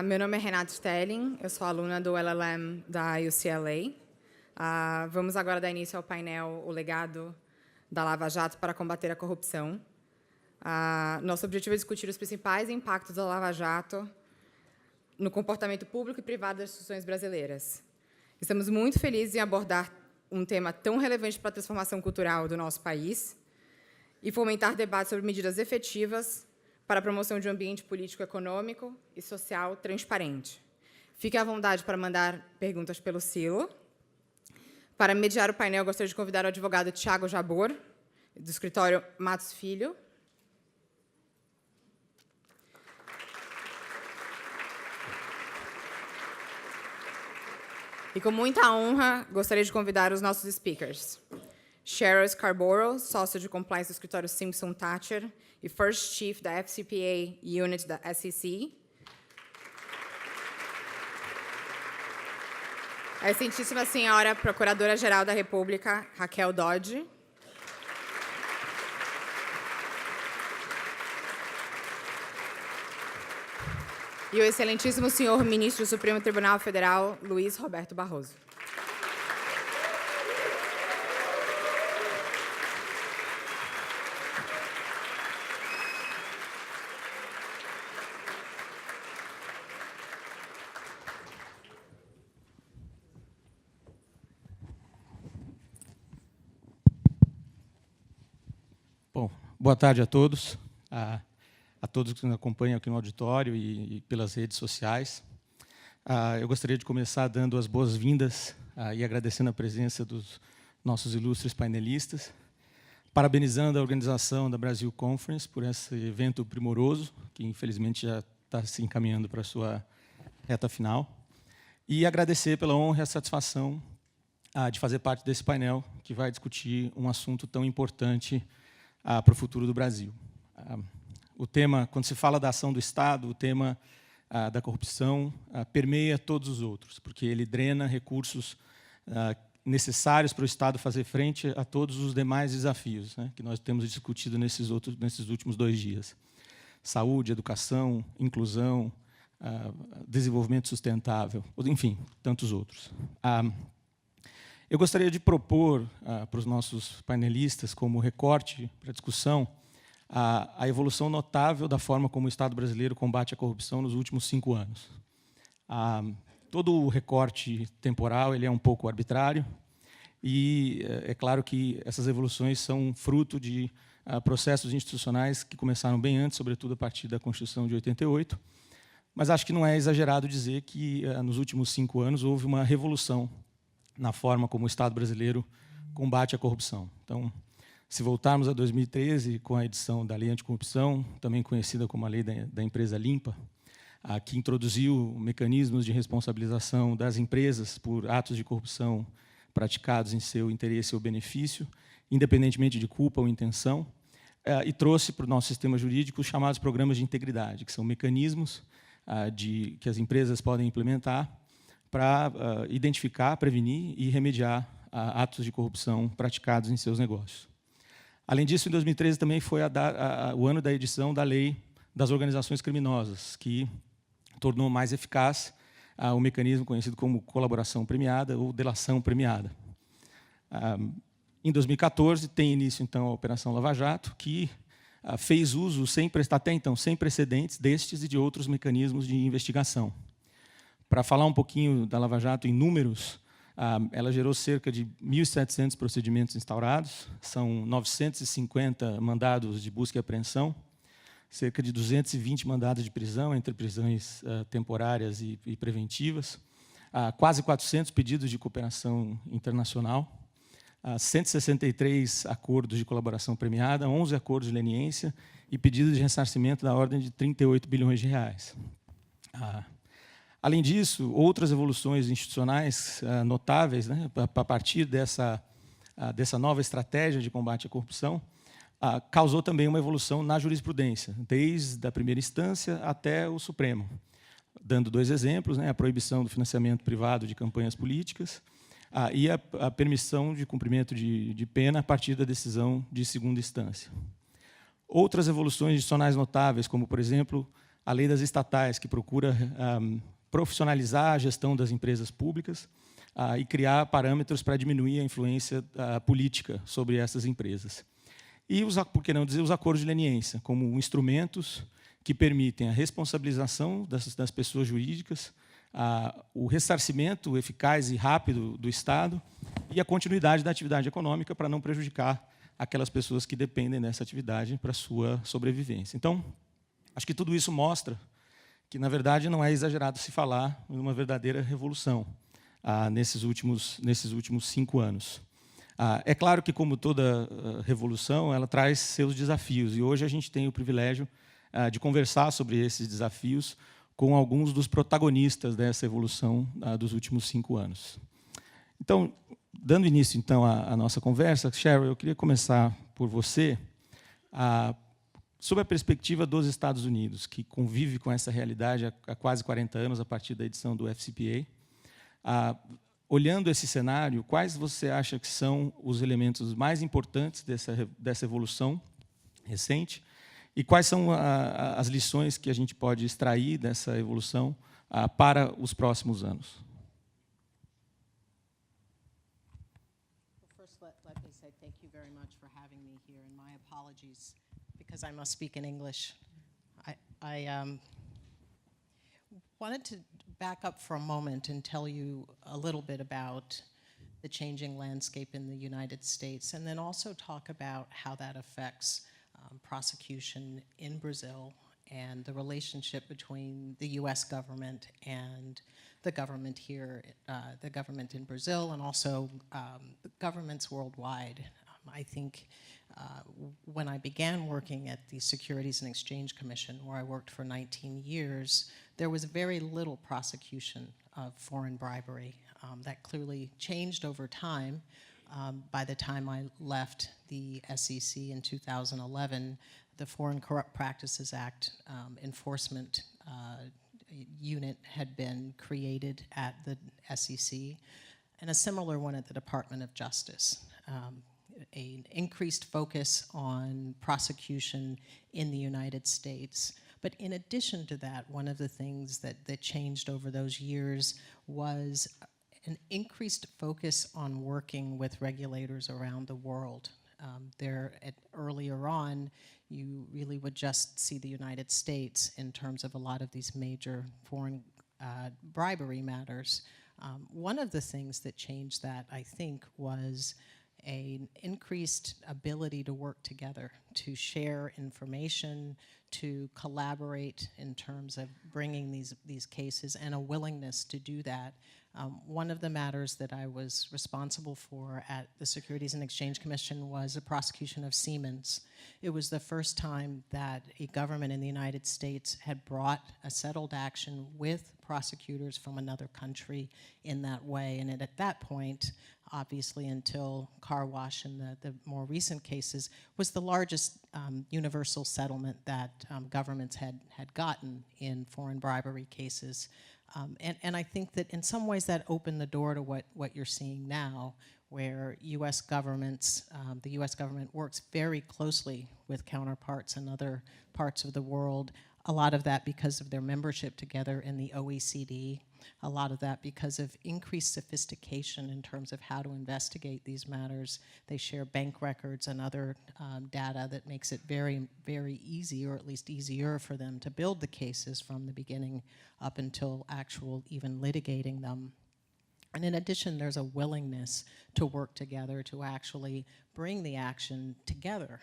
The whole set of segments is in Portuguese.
Meu nome é Renata Stelling, eu sou aluna do LLM da UCLA. Vamos agora dar início ao painel O Legado da Lava Jato para Combater a Corrupção. Nosso objetivo é discutir os principais impactos da Lava Jato no comportamento público e privado das instituições brasileiras. Estamos muito felizes em abordar um tema tão relevante para a transformação cultural do nosso país e fomentar debates sobre medidas efetivas para a promoção de um ambiente político, econômico e social transparente. Fique à vontade para mandar perguntas pelo Silo. Para mediar o painel, gostaria de convidar o advogado Tiago Jabor, do escritório Matos Filho. E, com muita honra, gostaria de convidar os nossos speakers. Cheryl Scarborough, sócio de compliance do escritório Simpson Thatcher e First Chief da FCPA Unit da SEC. A Excelentíssima Senhora Procuradora-Geral da República, Raquel Dodge. E o Excelentíssimo Senhor Ministro do Supremo Tribunal Federal, Luiz Roberto Barroso. Bom, boa tarde a todos, a todos que nos acompanham aqui no auditório e pelas redes sociais. Eu gostaria de começar dando as boas-vindas e agradecendo a presença dos nossos ilustres painelistas, parabenizando a organização da Brasil Conference por esse evento primoroso, que infelizmente já está se encaminhando para a sua reta final, e agradecer pela honra e a satisfação de fazer parte desse painel que vai discutir um assunto tão importante para o futuro do Brasil. O tema, quando se fala da ação do Estado, o tema da corrupção permeia todos os outros, porque ele drena recursos necessários para o Estado fazer frente a todos os demais desafios, né, que nós temos discutido nesses últimos 2 dias. Saúde, educação, inclusão, desenvolvimento sustentável, enfim, tantos outros. Eu gostaria de propor para os nossos painelistas, como recorte para a discussão, a evolução notável da forma como o Estado brasileiro combate a corrupção nos últimos 5 anos. Todo o recorte temporal ele é um pouco arbitrário, e é claro que essas evoluções são fruto de processos institucionais que começaram bem antes, sobretudo a partir da Constituição de 88, mas acho que não é exagerado dizer que, nos últimos 5 anos, houve uma revolução na forma como o Estado brasileiro combate a corrupção. Então, se voltarmos a 2013, com a edição da Lei Anticorrupção, também conhecida como a Lei da Empresa Limpa, que introduziu mecanismos de responsabilização das empresas por atos de corrupção praticados em seu interesse ou benefício, independentemente de culpa ou intenção, e trouxe para o nosso sistema jurídico os chamados programas de integridade, que são mecanismos que as empresas podem implementar para identificar, prevenir e remediar atos de corrupção praticados em seus negócios. Além disso, em 2013 também foi o ano da edição da Lei das Organizações Criminosas, que tornou mais eficaz o mecanismo conhecido como colaboração premiada ou delação premiada. Em 2014, tem início, então, a Operação Lava Jato, que fez uso, até então, sem precedentes destes e de outros mecanismos de investigação. Para falar um pouquinho da Lava Jato em números, ela gerou cerca de 1.700 procedimentos instaurados, são 950 mandados de busca e apreensão, cerca de 220 mandados de prisão, entre prisões temporárias e preventivas, quase 400 pedidos de cooperação internacional, 163 acordos de colaboração premiada, 11 acordos de leniência e pedidos de ressarcimento da ordem de 38 bilhões de reais. Além disso, outras evoluções institucionais notáveis, né, a partir dessa nova estratégia de combate à corrupção, causou também uma evolução na jurisprudência, desde a primeira instância até o Supremo. Dando 2 exemplos, né, a proibição do financiamento privado de campanhas políticas e a permissão de cumprimento de pena a partir da decisão de segunda instância. Outras evoluções institucionais notáveis, como, por exemplo, a lei das estatais, que procura profissionalizar a gestão das empresas públicas e criar parâmetros para diminuir a influência política sobre essas empresas. E, por que não dizer, os acordos de leniência, como instrumentos que permitem a responsabilização das pessoas jurídicas, o ressarcimento eficaz e rápido do Estado e a continuidade da atividade econômica para não prejudicar aquelas pessoas que dependem dessa atividade para a sua sobrevivência. Então, acho que tudo isso mostra que, na verdade, não é exagerado se falar em uma verdadeira revolução nesses últimos 5 anos. É claro que, como toda revolução, ela traz seus desafios, e hoje a gente tem o privilégio de conversar sobre esses desafios com alguns dos protagonistas dessa evolução dos últimos 5 anos. Então, dando início então à nossa conversa, Cheryl, eu queria começar por você, sob a perspectiva dos Estados Unidos, que convive com essa realidade há quase 40 anos, a partir da edição do FCPA. Olhando esse cenário, quais você acha que são os elementos mais importantes dessa evolução recente? E quais são as lições que a gente pode extrair dessa evolução para os próximos anos? First, let me say thank you very much for having me here, and my apologies because I must speak in English. I wanted to back up for a moment and tell you a little bit about the changing landscape in the United States, and then also talk about how that affects prosecution in Brazil and the relationship between the U.S. government and the government here, the government in Brazil, and also governments worldwide. I think when I began working at the Securities and Exchange Commission, where I worked for 19 years, there was very little prosecution of foreign bribery. That clearly changed over time. By the time I left the SEC in 2011, the Foreign Corrupt Practices Act enforcement unit had been created at the SEC, and a similar one at the Department of Justice. An increased focus on prosecution in the United States. But in addition to that, one of the things that changed over those years was an increased focus on working with regulators around the world. Earlier on, you really would just see the United States in terms of a lot of these major foreign bribery matters. One of the things that changed that, I think, was an increased ability to work together, to share information, to collaborate in terms of bringing these cases, and a willingness to do that. One of the matters that I was responsible for at the Securities and Exchange Commission was the prosecution of Siemens. It was the first time that a government in the United States had brought a settled action with prosecutors from another country in that way. And at that point, obviously until car wash and the more recent cases, was the largest universal settlement that governments had gotten in foreign bribery cases. And I think that in some ways that opened the door to what you're seeing now, where U.S. governments, the U.S. government works very closely with counterparts in other parts of the world, a lot of that because of their membership together in the OECD, a lot of that because of increased sophistication in terms of how to investigate these matters. They share bank records and other data that makes it very, very easy, or at least easier for them to build the cases from the beginning up until actual even litigating them. And in addition, there's a willingness to work together to actually bring the action together.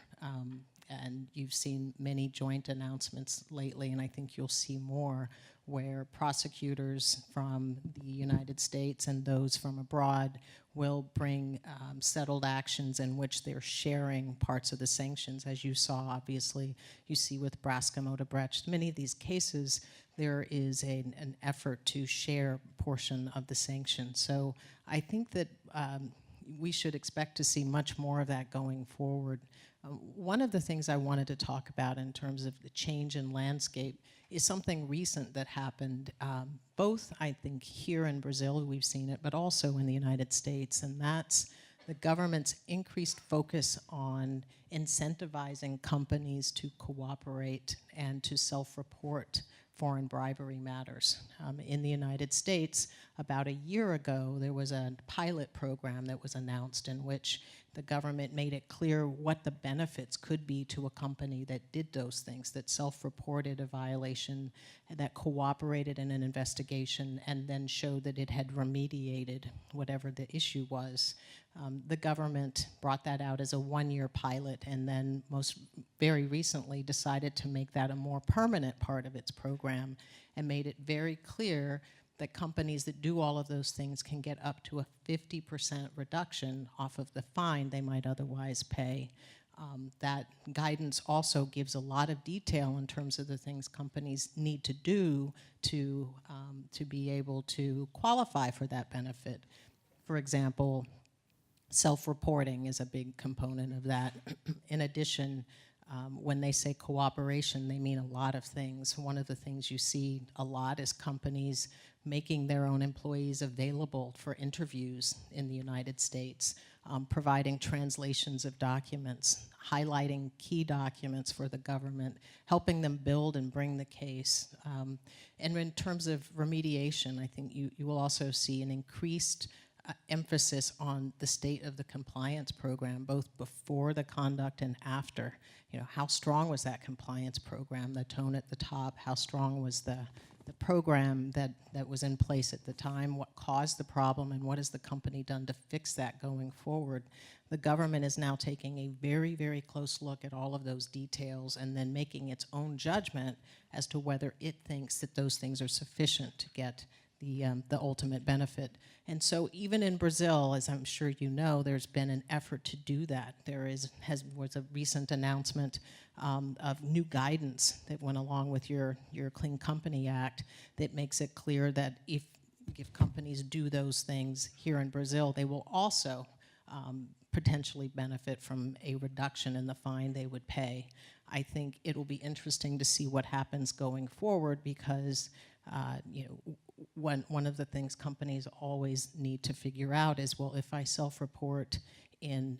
And you've seen many joint announcements lately, and I think you'll see more, where prosecutors from the United States and those from abroad will bring settled actions in which they're sharing parts of the sanctions. As you saw, obviously, you see with Braskem Odebrecht, many of these cases, there is an effort to share a portion of the sanctions. So I think that we should expect to see much more of that going forward. One of the things I wanted to talk about in terms of the change in landscape is something recent that happened, both, I think, here in Brazil, we've seen it, but also in the United States, and that's the government's increased focus on incentivizing companies to cooperate and to self-report foreign bribery matters. In the United States, about a year ago, there was a pilot program that was announced in which the government made it clear what the benefits could be to a company that did those things, that self-reported a violation, that cooperated in an investigation, and then showed that it had remediated whatever the issue was. The government brought that out as a one-year pilot, and then very recently decided to make that a more permanent part of its program, and made it very clear that companies that do all of those things can get up to a 50% reduction off of the fine they might otherwise pay. That guidance also gives a lot of detail in terms of the things companies need to do to be able to qualify for that benefit. For example, self-reporting is a big component of that. In addition, when they say cooperation, they mean a lot of things. One of the things you see a lot is companies making their own employees available for interviews in the United States, providing translations of documents, highlighting key documents for the government, helping them build and bring the case. And in terms of remediation, I think you will also see an increased emphasis on the state of the compliance program, both before the conduct and after. You know, how strong was that compliance program, the tone at the top, how strong was the program that was in place at the time, what caused the problem, and what has the company done to fix that going forward. The government is now taking a very, very close look at all of those details and then making its own judgment as to whether it thinks that those things are sufficient to get the ultimate benefit. And so even in Brazil, as I'm sure you know, there's been an effort to do that. There was a recent announcement of new guidance that went along with your Clean Company Act that makes it clear that if companies do those things here in Brazil, they will also potentially benefit from a reduction in the fine they would pay. I think it'll be interesting to see what happens going forward because you know, one of the things companies always need to figure out is, well, if I self-report in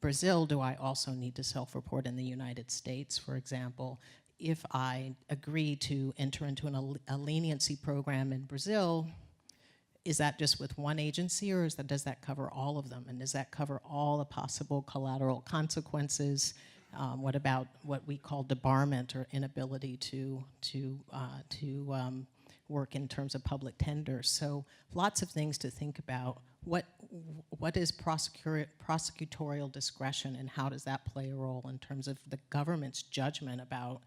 Brazil, do I also need to self-report in the United States, for example? If I agree to enter into a leniency program in Brazil, is that just with one agency, or does that cover all of them? And does that cover all the possible collateral consequences? What about what we call debarment, or inability to work in terms of public tenders? So lots of things to think about. What is prosecutorial discretion, and how does that play a role in terms of the government's judgment about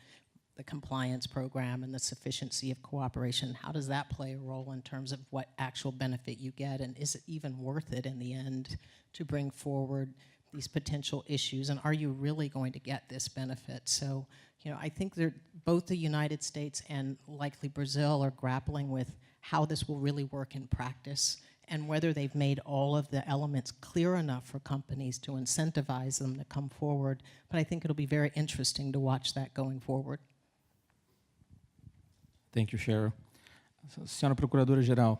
the compliance program and the sufficiency of cooperation? How does that play a role in terms of what actual benefit you get, and is it even worth it in the end to bring forward these potential issues, and are you really going to get this benefit? So, you know, I think both the United States and likely Brazil are grappling with how this will really work in practice, and whether they've made all of the elements clear enough for companies to incentivize them to come forward. But I think it'll be very interesting to watch that going forward. Thank you, Cheryl. Senhora Procuradora-Geral,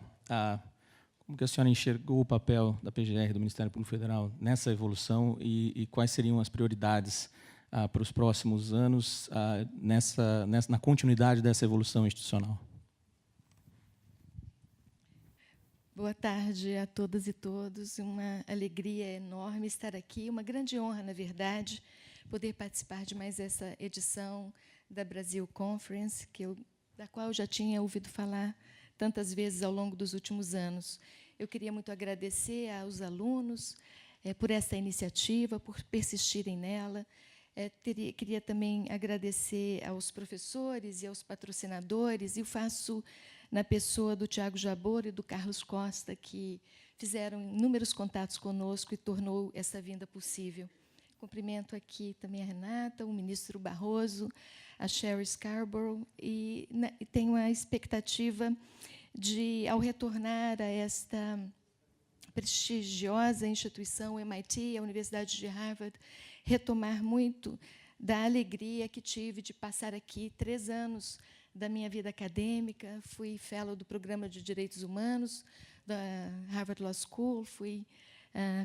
como que a senhora enxergou o papel da PGR, do Ministério Público Federal, nessa evolução e quais seriam as prioridades para os próximos anos na continuidade dessa evolução institucional? Boa tarde a todas e todos. Uma alegria enorme estar aqui, uma grande honra, na verdade, poder participar de mais essa edição da Brasil Conference, da qual eu já tinha ouvido falar tantas vezes ao longo dos últimos anos. Eu queria muito agradecer aos alunos por essa iniciativa, por persistirem nela. Queria também agradecer aos professores e aos patrocinadores, e o faço na pessoa do Tiago Jabor e do Carlos Costa, que fizeram inúmeros contatos conosco e tornou essa vinda possível. Cumprimento aqui também a Renata, o ministro Barroso, a Sherry Scarborough, e tenho a expectativa de, ao retornar a esta prestigiosa instituição, o MIT, a Universidade de Harvard, retomar muito da alegria que tive de passar aqui 3 anos da minha vida acadêmica. Fui fellow do Programa de Direitos Humanos da Harvard Law School,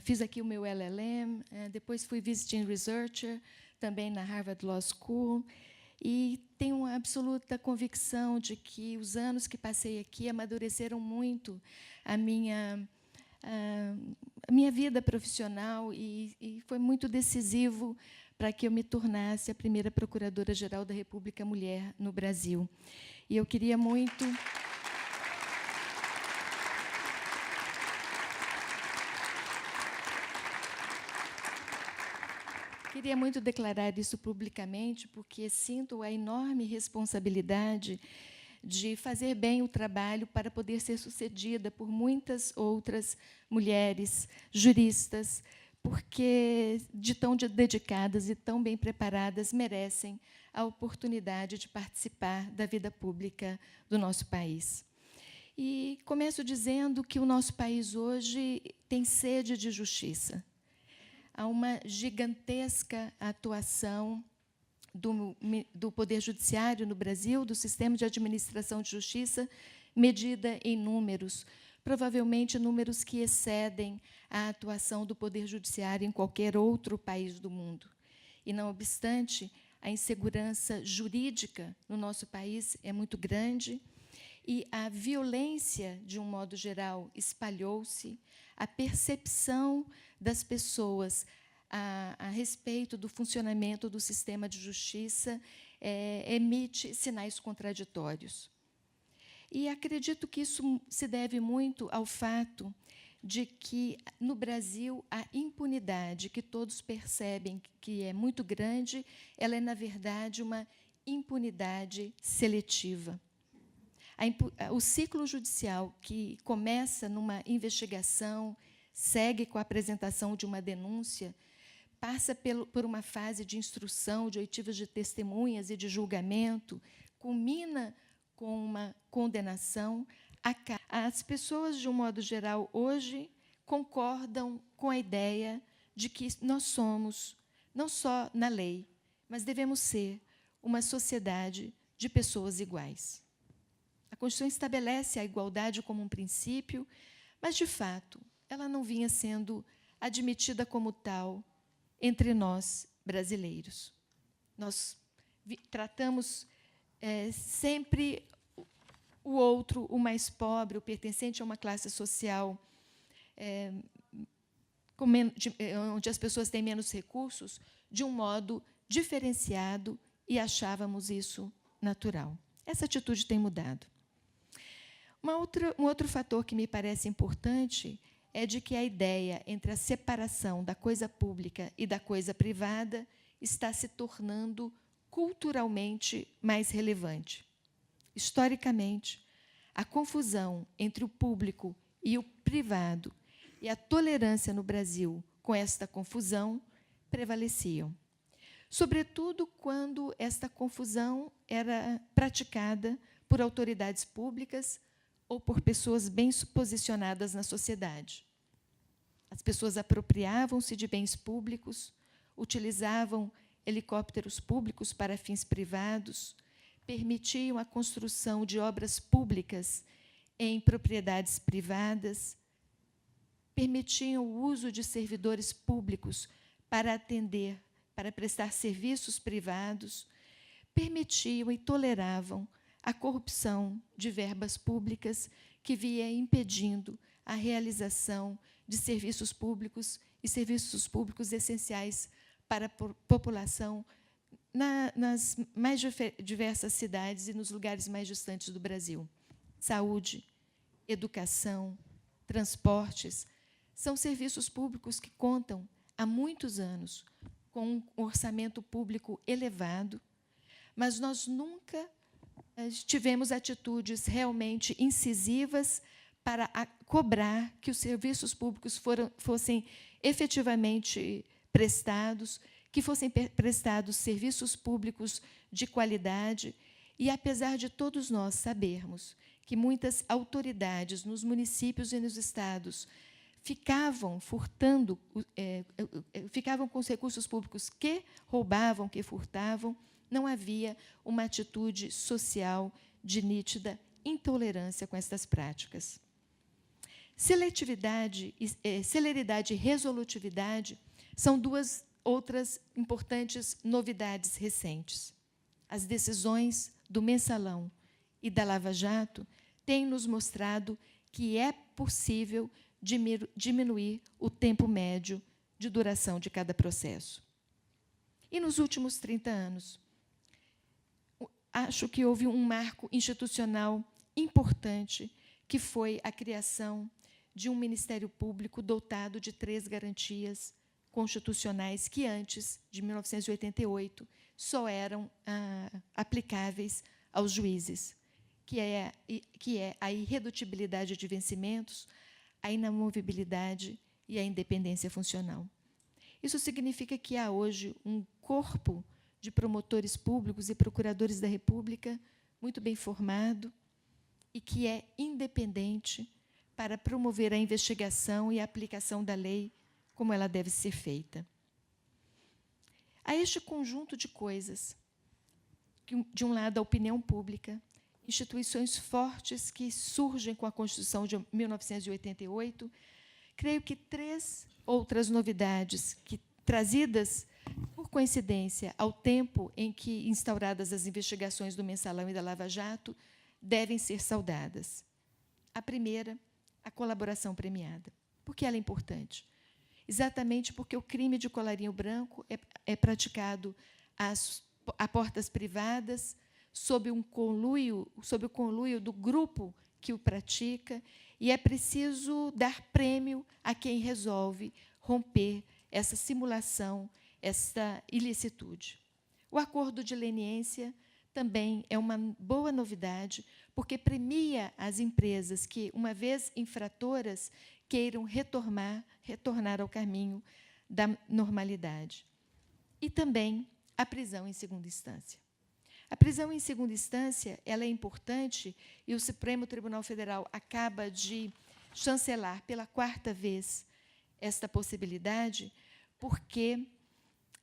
fiz aqui o meu LLM, depois fui visiting researcher também na Harvard Law School, E tenho uma absoluta convicção de que os anos que passei aqui amadureceram muito a minha vida profissional e foi muito decisivo para que eu me tornasse a primeira Procuradora-Geral da República Mulher no Brasil. E eu queria muito... Queria muito declarar isso publicamente, porque sinto a enorme responsabilidade de fazer bem o trabalho para poder ser sucedida por muitas outras mulheres juristas, porque de tão dedicadas e tão bem preparadas merecem a oportunidade de participar da vida pública do nosso país. E começo dizendo que o nosso país hoje tem sede de justiça. Há uma gigantesca atuação do Poder Judiciário no Brasil, do sistema de administração de justiça, medida em números, provavelmente números que excedem a atuação do Poder Judiciário em qualquer outro país do mundo. E, não obstante, a insegurança jurídica no nosso país é muito grande e a violência, de um modo geral, espalhou-se, a percepção das pessoas a respeito do funcionamento do sistema de justiça emite sinais contraditórios. E acredito que isso se deve muito ao fato de que, no Brasil, a impunidade, que todos percebem que é muito grande, ela é, na verdade, uma impunidade seletiva. O ciclo judicial, que começa numa investigação, segue com a apresentação de uma denúncia, passa por uma fase de instrução, de oitivas de testemunhas e de julgamento, culmina com uma condenação. As pessoas, de um modo geral, hoje, concordam com a ideia de que nós somos, não só na lei, mas devemos ser uma sociedade de pessoas iguais. A Constituição estabelece a igualdade como um princípio, mas, de fato, ela não vinha sendo admitida como tal entre nós, brasileiros. Nós tratamos sempre o outro, o mais pobre, o pertencente a uma classe social onde as pessoas têm menos recursos, de um modo diferenciado, e achávamos isso natural. Essa atitude tem mudado. Um outro fator que me parece importante é de que a ideia entre a separação da coisa pública e da coisa privada está se tornando culturalmente mais relevante. Historicamente, a confusão entre o público e o privado e a tolerância no Brasil com esta confusão prevaleciam, sobretudo quando esta confusão era praticada por autoridades públicas ou por pessoas bem posicionadas na sociedade. As pessoas apropriavam-se de bens públicos, utilizavam helicópteros públicos para fins privados, permitiam a construção de obras públicas em propriedades privadas, permitiam o uso de servidores públicos para atender, para prestar serviços privados, permitiam e toleravam a corrupção de verbas públicas que via impedindo a realização de serviços públicos e serviços públicos essenciais para a população nas mais diversas cidades e nos lugares mais distantes do Brasil. Saúde, educação, transportes, são serviços públicos que contam há muitos anos com um orçamento público elevado, mas nós nunca tivemos atitudes realmente incisivas para cobrar que os serviços públicos fossem efetivamente prestados, que fossem prestados serviços públicos de qualidade. E, apesar de todos nós sabermos que muitas autoridades nos municípios e nos estados ficavam furtando, ficavam com os recursos públicos que roubavam, que furtavam, não havia uma atitude social de nítida intolerância com estas práticas. Seletividade, celeridade e resolutividade são duas outras importantes novidades recentes. as decisões do Mensalão e da Lava Jato têm nos mostrado que é possível diminuir o tempo médio de duração de cada processo. E nos últimos 30 anos, acho que houve um marco institucional importante, que foi a criação de um Ministério Público dotado de 3 garantias constitucionais que, antes de 1988, só eram aplicáveis aos juízes, que é a irredutibilidade de vencimentos, a inamovibilidade e a independência funcional. Isso significa que há hoje um corpo de promotores públicos e procuradores da República muito bem formado e que é independente para promover a investigação e a aplicação da lei como ela deve ser feita. A este conjunto de coisas, de um lado, a opinião pública, instituições fortes que surgem com a Constituição de 1988, creio que 3 outras novidades que, trazidas, por coincidência, ao tempo em que instauradas as investigações do Mensalão e da Lava Jato, devem ser saudadas. A primeira, a colaboração premiada. Por que ela é importante? Exatamente porque o crime de colarinho branco é praticado a portas privadas, sob o conluio do grupo que o pratica, e é preciso dar prêmio a quem resolve romper essa simulação, essa ilicitude. O acordo de leniência também é uma boa novidade, porque premia as empresas que, uma vez infratoras, queiram retornar ao caminho da normalidade. E também a prisão em segunda instância. A prisão em segunda instância ela é importante, e o Supremo Tribunal Federal acaba de chancelar pela 4ª vez esta possibilidade, porque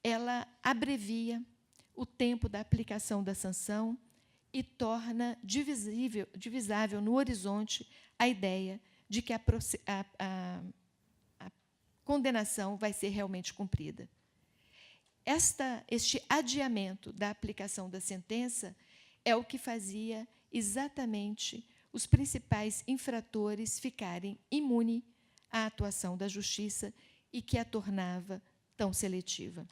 ela abrevia o tempo da aplicação da sanção e torna divisável no horizonte a ideia de que a condenação vai ser realmente cumprida. Este adiamento da aplicação da sentença é o que fazia exatamente os principais infratores ficarem imunes à atuação da justiça e que a tornava tão seletiva.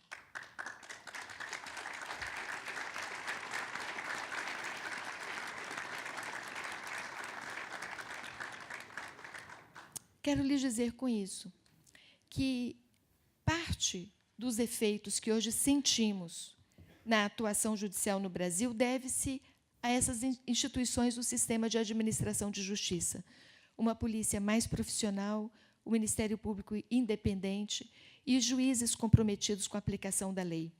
Quero lhes dizer com isso que parte dos efeitos que hoje sentimos na atuação judicial no Brasil deve-se a essas instituições do sistema de administração de justiça. Uma polícia mais profissional, o Ministério Público independente e juízes comprometidos com a aplicação da lei.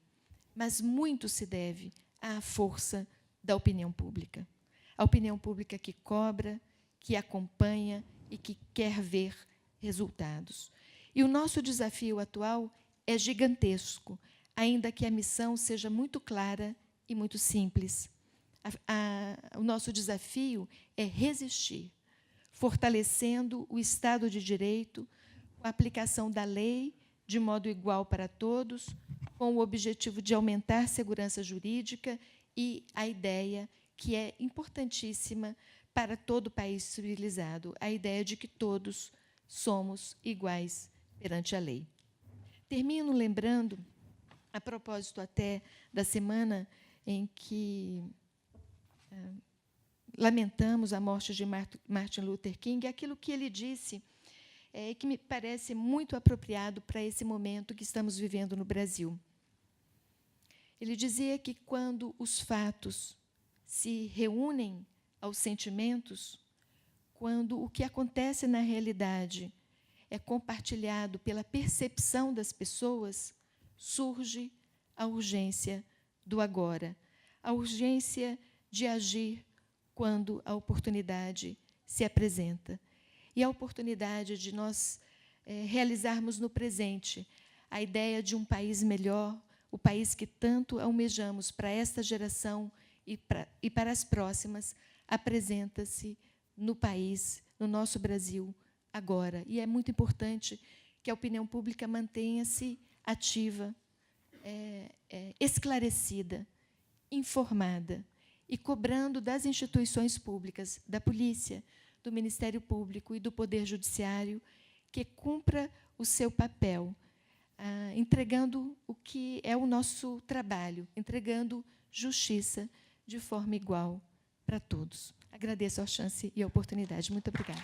Mas muito se deve à força da opinião pública. A opinião pública que cobra, que acompanha e que quer ver resultados. E o nosso desafio atual é gigantesco, ainda que a missão seja muito clara e muito simples. O nosso desafio é resistir, fortalecendo o Estado de Direito, com a aplicação da lei de modo igual para todos, com o objetivo de aumentar a segurança jurídica e a ideia que é importantíssima para todo país civilizado, a ideia de que todos somos iguais perante a lei. Termino lembrando, a propósito até da semana em que lamentamos a morte de Martin Luther King, aquilo que ele disse, que me parece muito apropriado para esse momento que estamos vivendo no Brasil. Ele dizia que, quando os fatos se reúnem aos sentimentos, quando o que acontece na realidade é compartilhado pela percepção das pessoas, surge a urgência do agora, a urgência de agir quando a oportunidade se apresenta. E a oportunidade de nós realizarmos no presente a ideia de um país melhor, o país que tanto almejamos para esta geração e para as próximas, apresenta-se no país, no nosso Brasil, agora. E é muito importante que a opinião pública mantenha-se ativa, esclarecida, informada e cobrando das instituições públicas, da polícia, do Ministério Público e do Poder Judiciário, que cumpra o seu papel, entregando o que é o nosso trabalho, entregando justiça de forma igual para todos. Agradeço a chance e a oportunidade. Muito obrigada.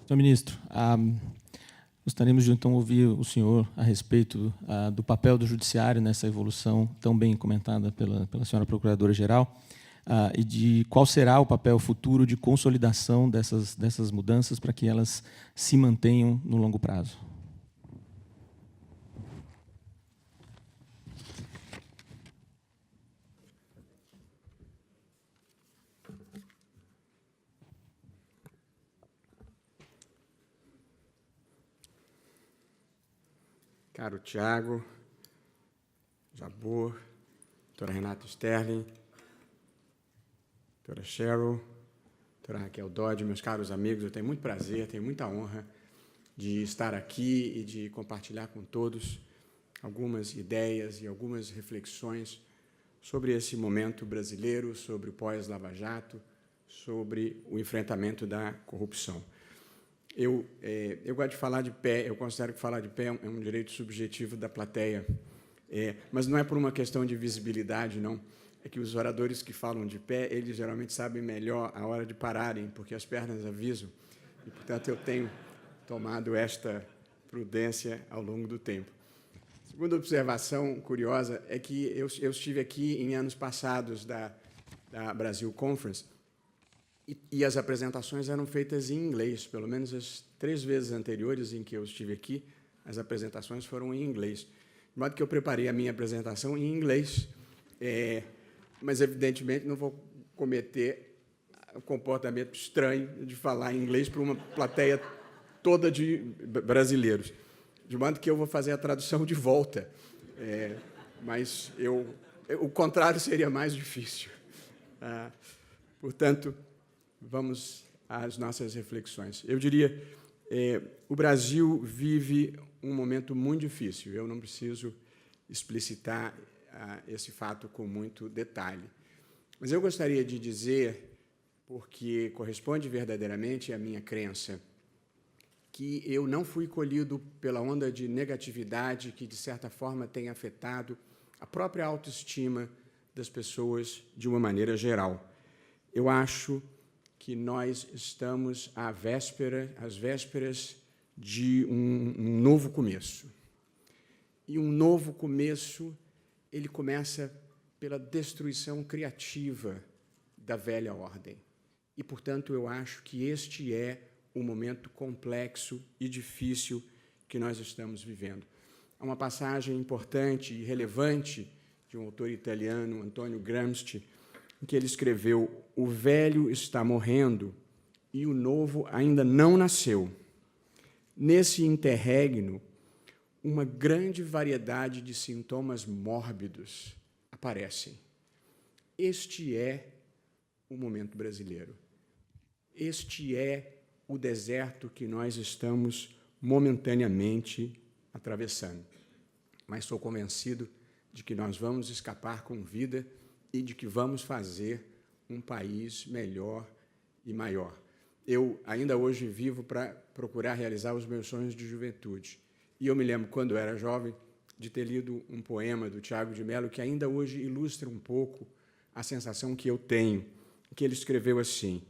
Senhor ministro, gostaríamos de, então, ouvir o senhor a respeito do papel do judiciário nessa evolução tão bem comentada pela senhora Procuradora-Geral e de qual será o papel futuro de consolidação dessas mudanças para que elas se mantenham no longo prazo. Caro Tiago, Jabor, doutora Renata Sterling, doutora Cheryl, doutora Raquel Dodge, meus caros amigos, eu tenho muito prazer, tenho muita honra de estar aqui e de compartilhar com todos algumas ideias e algumas reflexões sobre esse momento brasileiro, sobre o pós-Lava Jato, sobre o enfrentamento da corrupção. Eu gosto de falar de pé, eu considero que falar de pé é um direito subjetivo da plateia, mas não é por uma questão de visibilidade, não. É que os oradores que falam de pé, eles geralmente sabem melhor a hora de pararem, porque as pernas avisam, e, portanto, eu tenho tomado esta prudência ao longo do tempo. Segunda observação curiosa é que eu estive aqui em anos passados da Brasil Conference, e as apresentações eram feitas em inglês, pelo menos as 3 vezes anteriores em que eu estive aqui, as apresentações foram em inglês. De modo que eu preparei a minha apresentação em inglês, mas, evidentemente, não vou cometer o comportamento estranho de falar em inglês para uma plateia toda de brasileiros. De modo que eu vou fazer a tradução de volta, mas o contrário seria mais difícil. Portanto, vamos às nossas reflexões. Eu diria, o Brasil vive um momento muito difícil. Eu não preciso explicitar esse fato com muito detalhe. Mas eu gostaria de dizer, porque corresponde verdadeiramente à minha crença, que eu não fui colhido pela onda de negatividade que, de certa forma, tem afetado a própria autoestima das pessoas de uma maneira geral. Eu acho que nós estamos às vésperas de um novo começo. E um novo começo, ele começa pela destruição criativa da velha ordem. E, portanto, eu acho que este é um momento complexo e difícil que nós estamos vivendo. Há uma passagem importante e relevante de um autor italiano, Antonio Gramsci, em que ele escreveu: o velho está morrendo e o novo ainda não nasceu. Nesse interregno, uma grande variedade de sintomas mórbidos aparecem. Este é o momento brasileiro. Este é o deserto que nós estamos momentaneamente atravessando. Mas sou convencido de que nós vamos escapar com vida e de que vamos fazer um país melhor e maior. Eu ainda hoje vivo para procurar realizar os meus sonhos de juventude. E eu me lembro, quando eu era jovem, de ter lido um poema do Tiago de Mello que ainda hoje ilustra um pouco a sensação que eu tenho, que ele escreveu assim: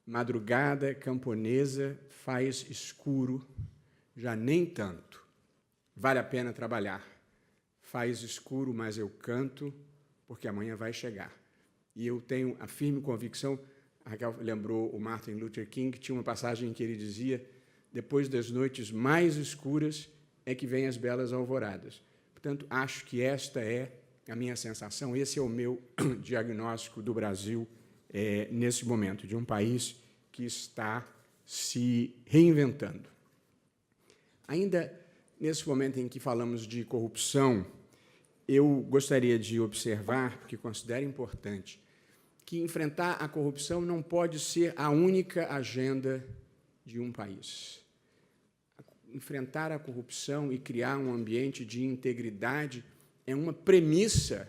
madrugada camponesa faz escuro, já nem tanto. Vale a pena trabalhar. Faz escuro, mas eu canto, porque amanhã vai chegar. E eu tenho a firme convicção, a Raquel lembrou o Martin Luther King, que tinha uma passagem em que ele dizia: depois das noites mais escuras é que vêm as belas alvoradas. Portanto, acho que esta é a minha sensação, esse é o meu diagnóstico do Brasil nesse momento, de um país que está se reinventando. Ainda nesse momento em que falamos de corrupção, eu gostaria de observar, porque considero importante, que enfrentar a corrupção não pode ser a única agenda de um país. Enfrentar a corrupção e criar um ambiente de integridade é uma premissa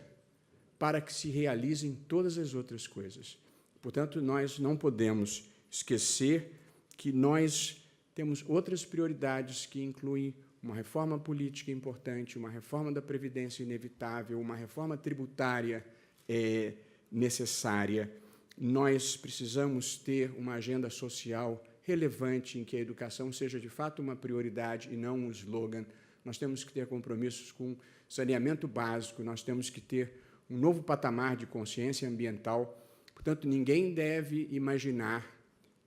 para que se realizem todas as outras coisas. Portanto, nós não podemos esquecer que nós temos outras prioridades que incluem uma reforma política importante, uma reforma da Previdência inevitável, uma reforma tributária necessária. Nós precisamos ter uma agenda social relevante em que a educação seja, de fato, uma prioridade e não um slogan. Nós temos que ter compromissos com saneamento básico, nós temos que ter um novo patamar de consciência ambiental. Portanto, ninguém deve imaginar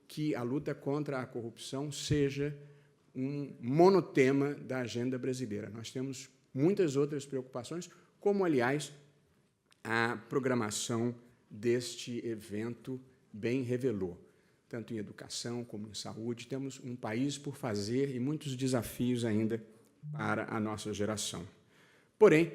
que a luta contra a corrupção seja um monotema da agenda brasileira. Nós temos muitas outras preocupações, como, aliás, a programação deste evento bem revelou. Tanto em educação como em saúde, temos um país por fazer e muitos desafios ainda para a nossa geração. Porém,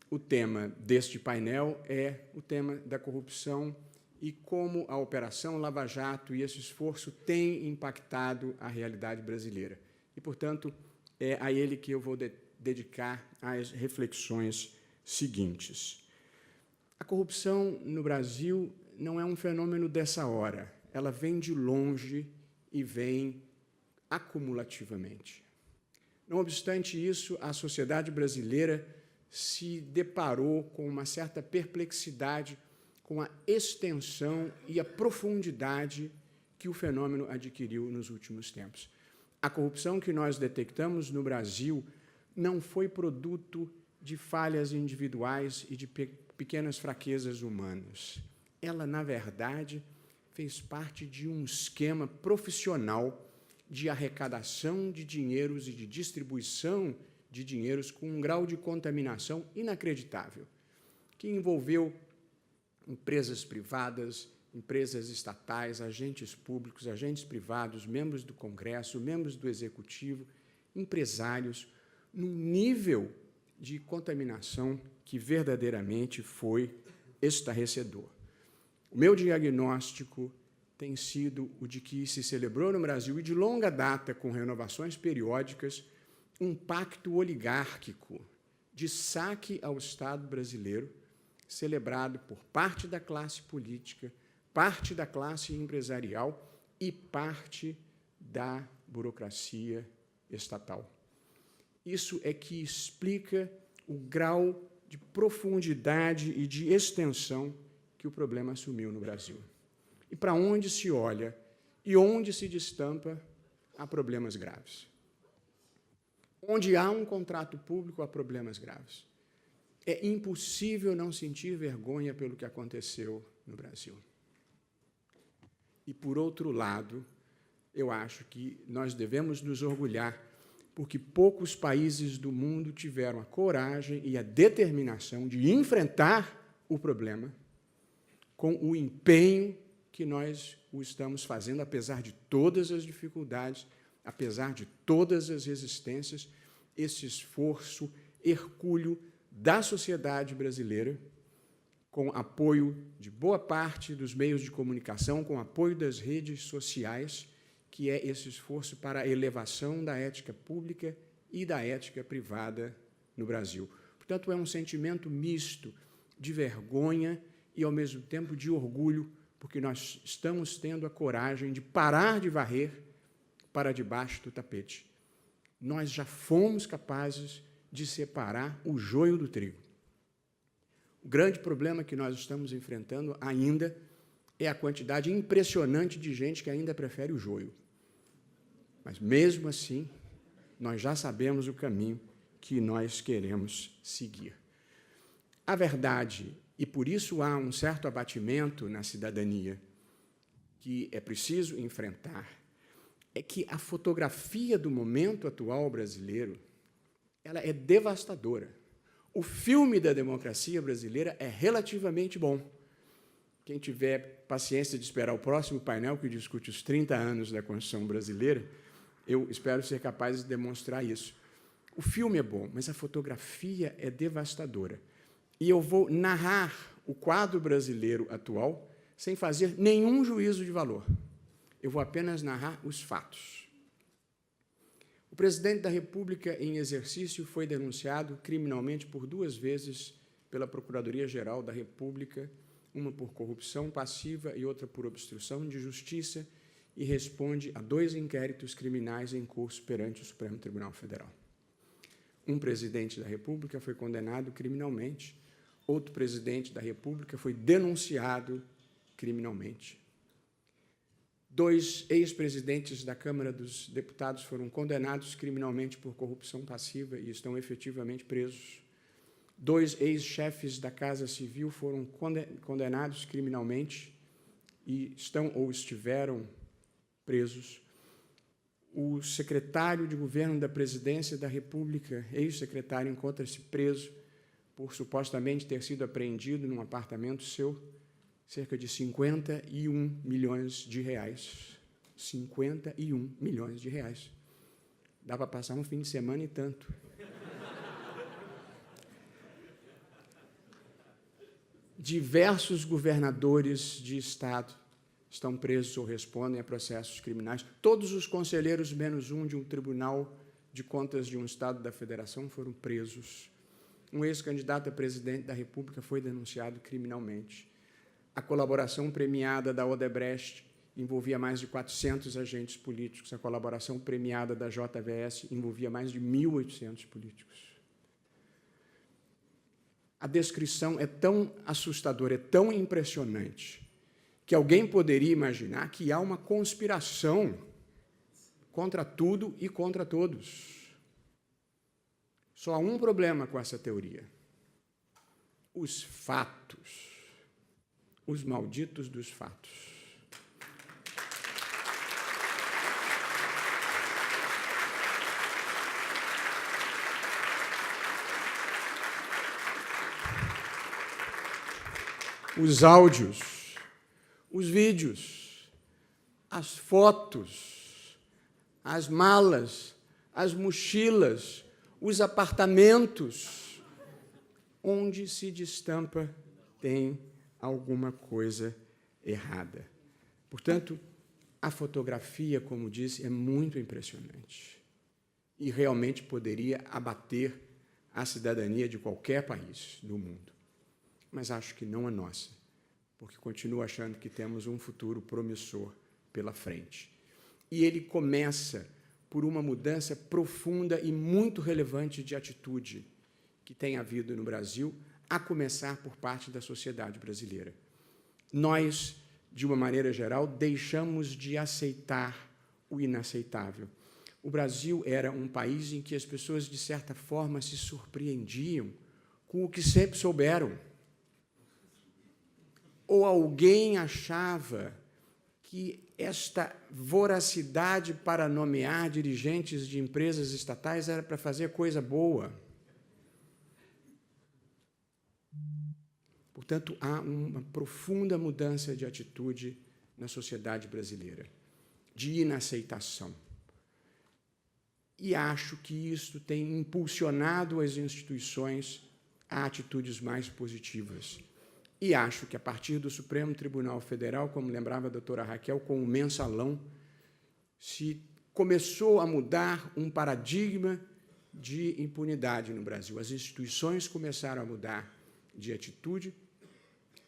o tema deste painel é o tema da corrupção e como a Operação Lava Jato e esse esforço têm impactado a realidade brasileira. E, portanto, é a ele que eu vou dedicar as reflexões seguintes. A corrupção no Brasil não é um fenômeno dessa hora. Ela vem de longe e vem acumulativamente. Não obstante isso, a sociedade brasileira se deparou com uma certa perplexidade com a extensão e a profundidade que o fenômeno adquiriu nos últimos tempos. A corrupção que nós detectamos no Brasil não foi produto de falhas individuais e de pequenas fraquezas humanas. Ela, na verdade, fez parte de um esquema profissional de arrecadação de dinheiros e de distribuição de dinheiros com um grau de contaminação inacreditável, que envolveu empresas privadas, empresas estatais, agentes públicos, agentes privados, membros do Congresso, membros do Executivo, empresários, num nível de contaminação que verdadeiramente foi estarrecedor. O meu diagnóstico tem sido o de que se celebrou no Brasil, e de longa data, com renovações periódicas, um pacto oligárquico de saque ao Estado brasileiro, celebrado por parte da classe política, parte da classe empresarial e parte da burocracia estatal. Isso é que explica o grau de profundidade e de extensão que o problema assumiu no Brasil. E para onde se olha e onde se destampa, há problemas graves. Onde há um contrato público, há problemas graves. É impossível não sentir vergonha pelo que aconteceu no Brasil. E, por outro lado, eu acho que nós devemos nos orgulhar, porque poucos países do mundo tiveram a coragem e a determinação de enfrentar o problema com o empenho que nós o estamos fazendo, apesar de todas as dificuldades, apesar de todas as resistências, esse esforço hercúleo da sociedade brasileira, com apoio de boa parte dos meios de comunicação, com apoio das redes sociais, que é esse esforço para a elevação da ética pública e da ética privada no Brasil. Portanto, é um sentimento misto de vergonha e, ao mesmo tempo, de orgulho, porque nós estamos tendo a coragem de parar de varrer para debaixo do tapete. Nós já fomos capazes de separar o joio do trigo. O grande problema que nós estamos enfrentando ainda é a quantidade impressionante de gente que ainda prefere o joio. Mas, mesmo assim, nós já sabemos o caminho que nós queremos seguir. A verdade, e por isso há um certo abatimento na cidadania, que é preciso enfrentar, é que a fotografia do momento atual brasileiro ela é devastadora. O filme da democracia brasileira é relativamente bom. Quem tiver paciência de esperar o próximo painel, que discute os 30 anos da Constituição brasileira, Eu espero ser capaz de demonstrar isso. O filme é bom, mas a fotografia é devastadora. E eu vou narrar o quadro brasileiro atual sem fazer nenhum juízo de valor. Eu vou apenas narrar os fatos. O presidente da República em exercício foi denunciado criminalmente por 2 vezes pela Procuradoria-Geral da República, uma por corrupção passiva e outra por obstrução de justiça, e responde a 2 inquéritos criminais em curso perante o Supremo Tribunal Federal. Um presidente da República foi condenado criminalmente, outro presidente da República foi denunciado criminalmente. 2 ex-presidentes da Câmara dos Deputados foram condenados criminalmente por corrupção passiva e estão efetivamente presos. 2 ex-chefes da Casa Civil foram condenados criminalmente e estão ou estiveram presos. O secretário de governo da Presidência da República, ex-secretário, encontra-se preso por supostamente ter sido apreendido num apartamento seu cerca de 51 milhões de reais. 51 milhões de reais. Dá para passar um fim de semana e tanto. Diversos governadores de Estado estão presos ou respondem a processos criminais. Todos os conselheiros, menos um, de um tribunal de contas de um Estado da Federação foram presos. Um ex-candidato a presidente da República foi denunciado criminalmente. A colaboração premiada da Odebrecht envolvia mais de 400 agentes políticos. A colaboração premiada da JVS envolvia mais de 1.800 políticos. A descrição é tão assustadora, é tão impressionante, que alguém poderia imaginar que há uma conspiração contra tudo e contra todos. Só há um problema com essa teoria: os fatos. Os malditos dos fatos. Os áudios, os vídeos, as fotos, as malas, as mochilas, os apartamentos, onde se destampa tem alguma coisa errada. Portanto, a fotografia, como disse, é muito impressionante e realmente poderia abater a cidadania de qualquer país do mundo. Mas acho que não a nossa, porque continuo achando que temos um futuro promissor pela frente. E ele começa por uma mudança profunda e muito relevante de atitude que tem havido no Brasil, a começar por parte da sociedade brasileira. Nós, de uma maneira geral, deixamos de aceitar o inaceitável. O Brasil era um país em que as pessoas, de certa forma, se surpreendiam com o que sempre souberam. Ou alguém achava que esta voracidade para nomear dirigentes de empresas estatais era para fazer coisa boa. Portanto, há uma profunda mudança de atitude na sociedade brasileira, de inaceitação. E acho que isso tem impulsionado as instituições a atitudes mais positivas. E acho que, a partir do Supremo Tribunal Federal, como lembrava a doutora Raquel, com o mensalão, se começou a mudar um paradigma de impunidade no Brasil. As instituições começaram a mudar de atitude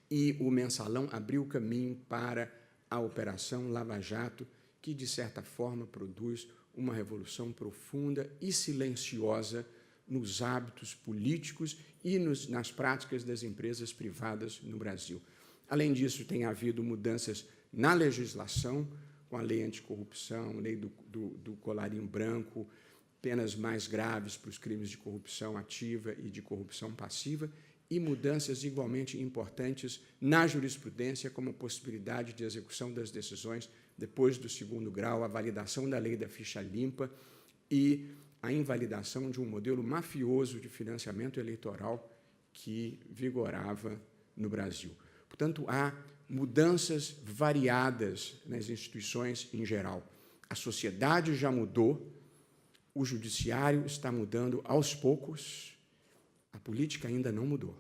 e o mensalão abriu o caminho para a Operação Lava Jato, que, de certa forma, produz uma revolução profunda e silenciosa nos hábitos políticos e nas práticas das empresas privadas no Brasil. Além disso, tem havido mudanças na legislação, com a lei anticorrupção, lei do colarinho branco, penas mais graves para os crimes de corrupção ativa e de corrupção passiva, e mudanças igualmente importantes na jurisprudência, como a possibilidade de execução das decisões depois do 2º grau, a validação da lei da ficha limpa e a invalidação de um modelo mafioso de financiamento eleitoral que vigorava no Brasil. Portanto, há mudanças variadas nas instituições em geral. A sociedade já mudou, o judiciário está mudando aos poucos, a política ainda não mudou,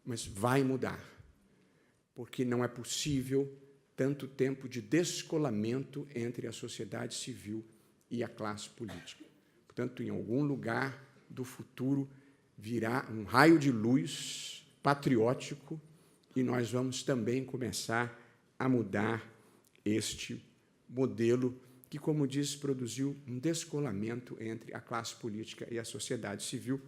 mas vai mudar, porque não é possível tanto tempo de descolamento entre a sociedade civil e a classe política. Portanto, em algum lugar do futuro virá um raio de luz patriótico e nós vamos também começar a mudar este modelo que, como disse, produziu um descolamento entre a classe política e a sociedade civil.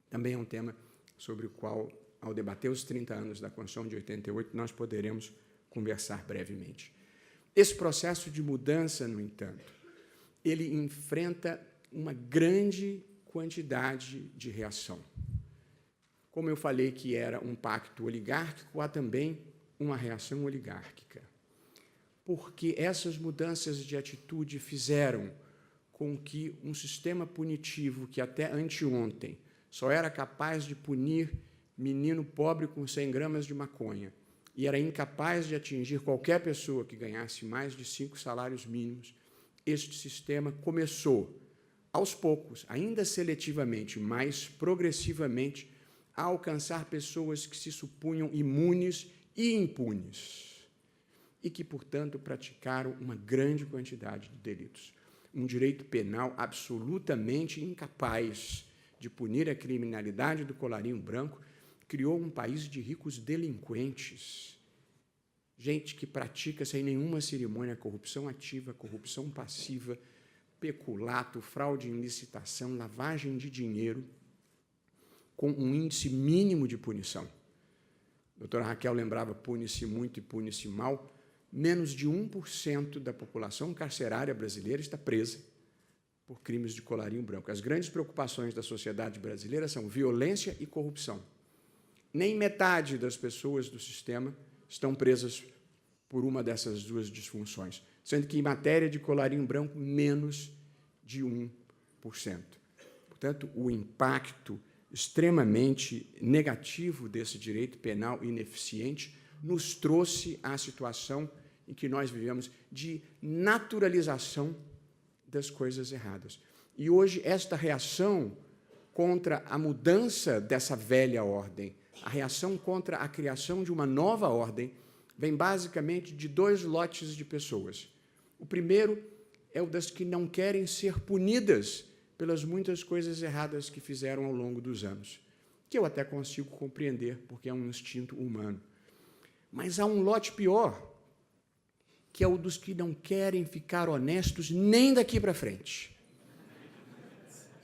Também é um tema sobre o qual, ao debater os 30 anos da Constituição de 88, nós poderemos conversar brevemente. Esse processo de mudança, no entanto, ele enfrenta uma grande quantidade de reação. Como eu falei que era um pacto oligárquico, há também uma reação oligárquica. Porque essas mudanças de atitude fizeram com que um sistema punitivo que até anteontem só era capaz de punir menino pobre com 100 gramas de maconha e era incapaz de atingir qualquer pessoa que ganhasse mais de 5 salários mínimos, este sistema começou, aos poucos, ainda seletivamente, mas progressivamente, a alcançar pessoas que se supunham imunes e impunes e que, portanto, praticaram uma grande quantidade de delitos. Um direito penal absolutamente incapaz de punir a criminalidade do colarinho branco criou um país de ricos delinquentes, gente que pratica sem nenhuma cerimônia corrupção ativa, corrupção passiva, peculato, fraude em licitação, lavagem de dinheiro, com um índice mínimo de punição. A doutora Raquel lembrava, pune-se muito e pune-se mal. Menos de 1% da população carcerária brasileira está presa por crimes de colarinho branco. As grandes preocupações da sociedade brasileira são violência e corrupção. Nem metade das pessoas do sistema estão presas por uma dessas duas disfunções, sendo que, em matéria de colarinho branco, menos de 1%. Portanto, o impacto extremamente negativo desse direito penal ineficiente nos trouxe à situação em que nós vivemos de naturalização das coisas erradas. E hoje, esta reação contra a mudança dessa velha ordem, a reação contra a criação de uma nova ordem, vem basicamente de 2 lotes de pessoas. O primeiro é o das que não querem ser punidas pelas muitas coisas erradas que fizeram ao longo dos anos, que eu até consigo compreender, porque é um instinto humano. Mas há um lote pior, que é o dos que não querem ficar honestos nem daqui para frente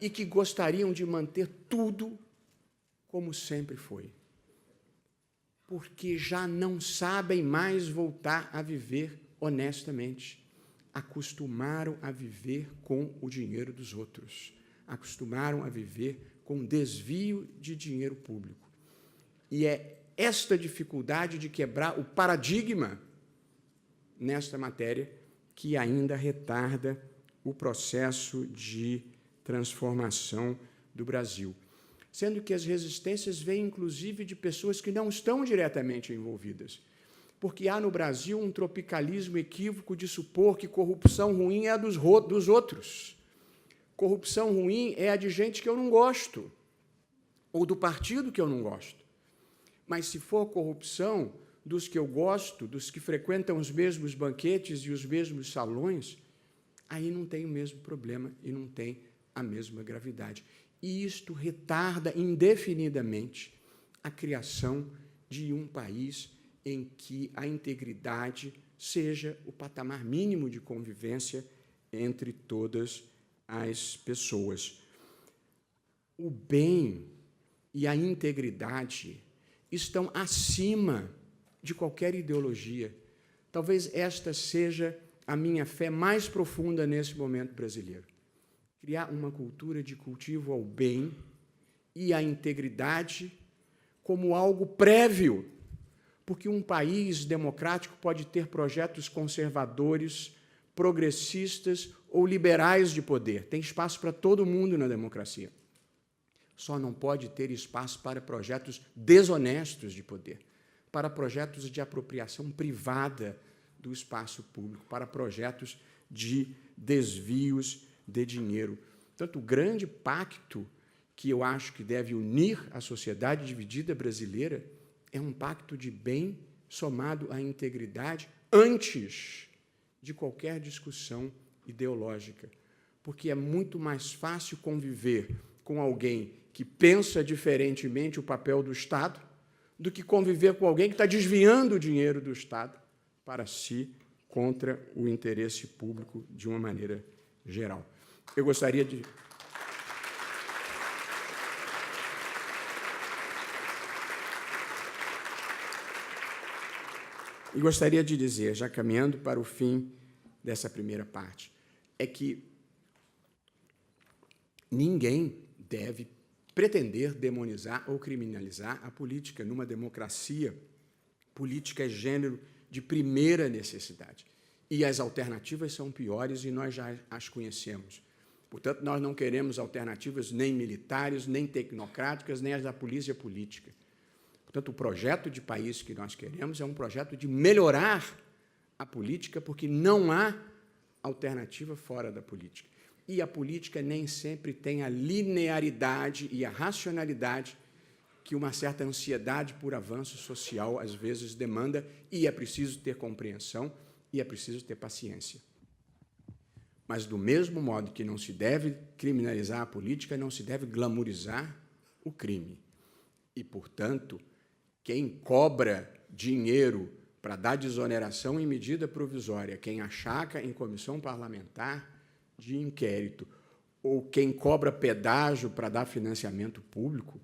e que gostariam de manter tudo como sempre foi, porque já não sabem mais voltar a viver honestamente. Acostumaram a viver com o dinheiro dos outros, acostumaram a viver com desvio de dinheiro público. E é esta dificuldade de quebrar o paradigma nesta matéria que ainda retarda o processo de transformação do Brasil, sendo que as resistências vêm, inclusive, de pessoas que não estão diretamente envolvidas, porque há no Brasil um tropicalismo equívoco de supor que corrupção ruim é a dos outros. Corrupção ruim é a de gente que eu não gosto, ou do partido que eu não gosto. Mas, se for corrupção dos que eu gosto, dos que frequentam os mesmos banquetes e os mesmos salões, aí não tem o mesmo problema e não tem a mesma gravidade. E isto retarda indefinidamente a criação de um país em que a integridade seja o patamar mínimo de convivência entre todas as pessoas. O bem e a integridade estão acima de qualquer ideologia. Talvez esta seja a minha fé mais profunda nesse momento brasileiro. Criar uma cultura de cultivo ao bem e à integridade como algo prévio, porque um país democrático pode ter projetos conservadores, progressistas ou liberais de poder. Tem espaço para todo mundo na democracia. Só não pode ter espaço para projetos desonestos de poder, para projetos de apropriação privada do espaço público, para projetos de desvios de dinheiro. Portanto, o grande pacto que eu acho que deve unir a sociedade dividida brasileira é um pacto de bem somado à integridade antes de qualquer discussão ideológica, porque é muito mais fácil conviver com alguém que pensa diferentemente o papel do Estado do que conviver com alguém que está desviando o dinheiro do Estado para si, contra o interesse público de uma maneira geral. Eu gostaria de... E gostaria de dizer, já caminhando para o fim dessa primeira parte, é que ninguém deve pretender demonizar ou criminalizar a política. Numa democracia, política é gênero de primeira necessidade. E as alternativas são piores e nós já as conhecemos. Portanto, nós não queremos alternativas nem militares, nem tecnocráticas, nem as da polícia política. Portanto, o projeto de país que nós queremos é um projeto de melhorar a política, porque não há alternativa fora da política. E a política nem sempre tem a linearidade e a racionalidade que uma certa ansiedade por avanço social, às vezes, demanda, e é preciso ter compreensão e é preciso ter paciência. Mas, do mesmo modo que não se deve criminalizar a política, não se deve glamourizar o crime. E, portanto, quem cobra dinheiro para dar desoneração em medida provisória, quem achaca em comissão parlamentar de inquérito, ou quem cobra pedágio para dar financiamento público,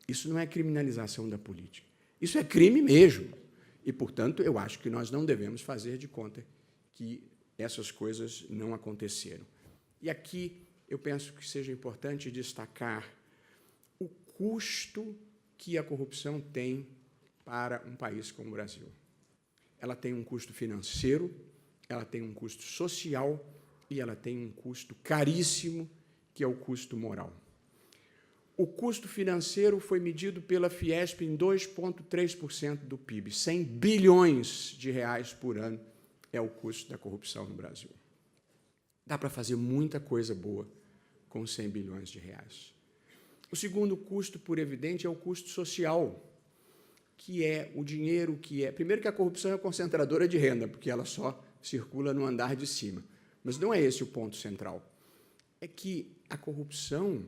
isso não é criminalização da política. Isso é crime mesmo. E, portanto, eu acho que nós não devemos fazer de conta que essas coisas não aconteceram. E aqui eu penso que seja importante destacar o custo que a corrupção tem para um país como o Brasil. Ela tem um custo financeiro, ela tem um custo social e ela tem um custo caríssimo, que é o custo moral. O custo financeiro foi medido pela Fiesp em 2,3% do PIB. 100 bilhões de reais por ano é o custo da corrupção no Brasil. Dá para fazer muita coisa boa com 100 bilhões de reais. O segundo custo, por evidente, é o custo social, que é o dinheiro que é... Primeiro que a corrupção é concentradora de renda, porque ela só circula no andar de cima. Mas não é esse o ponto central. É que a corrupção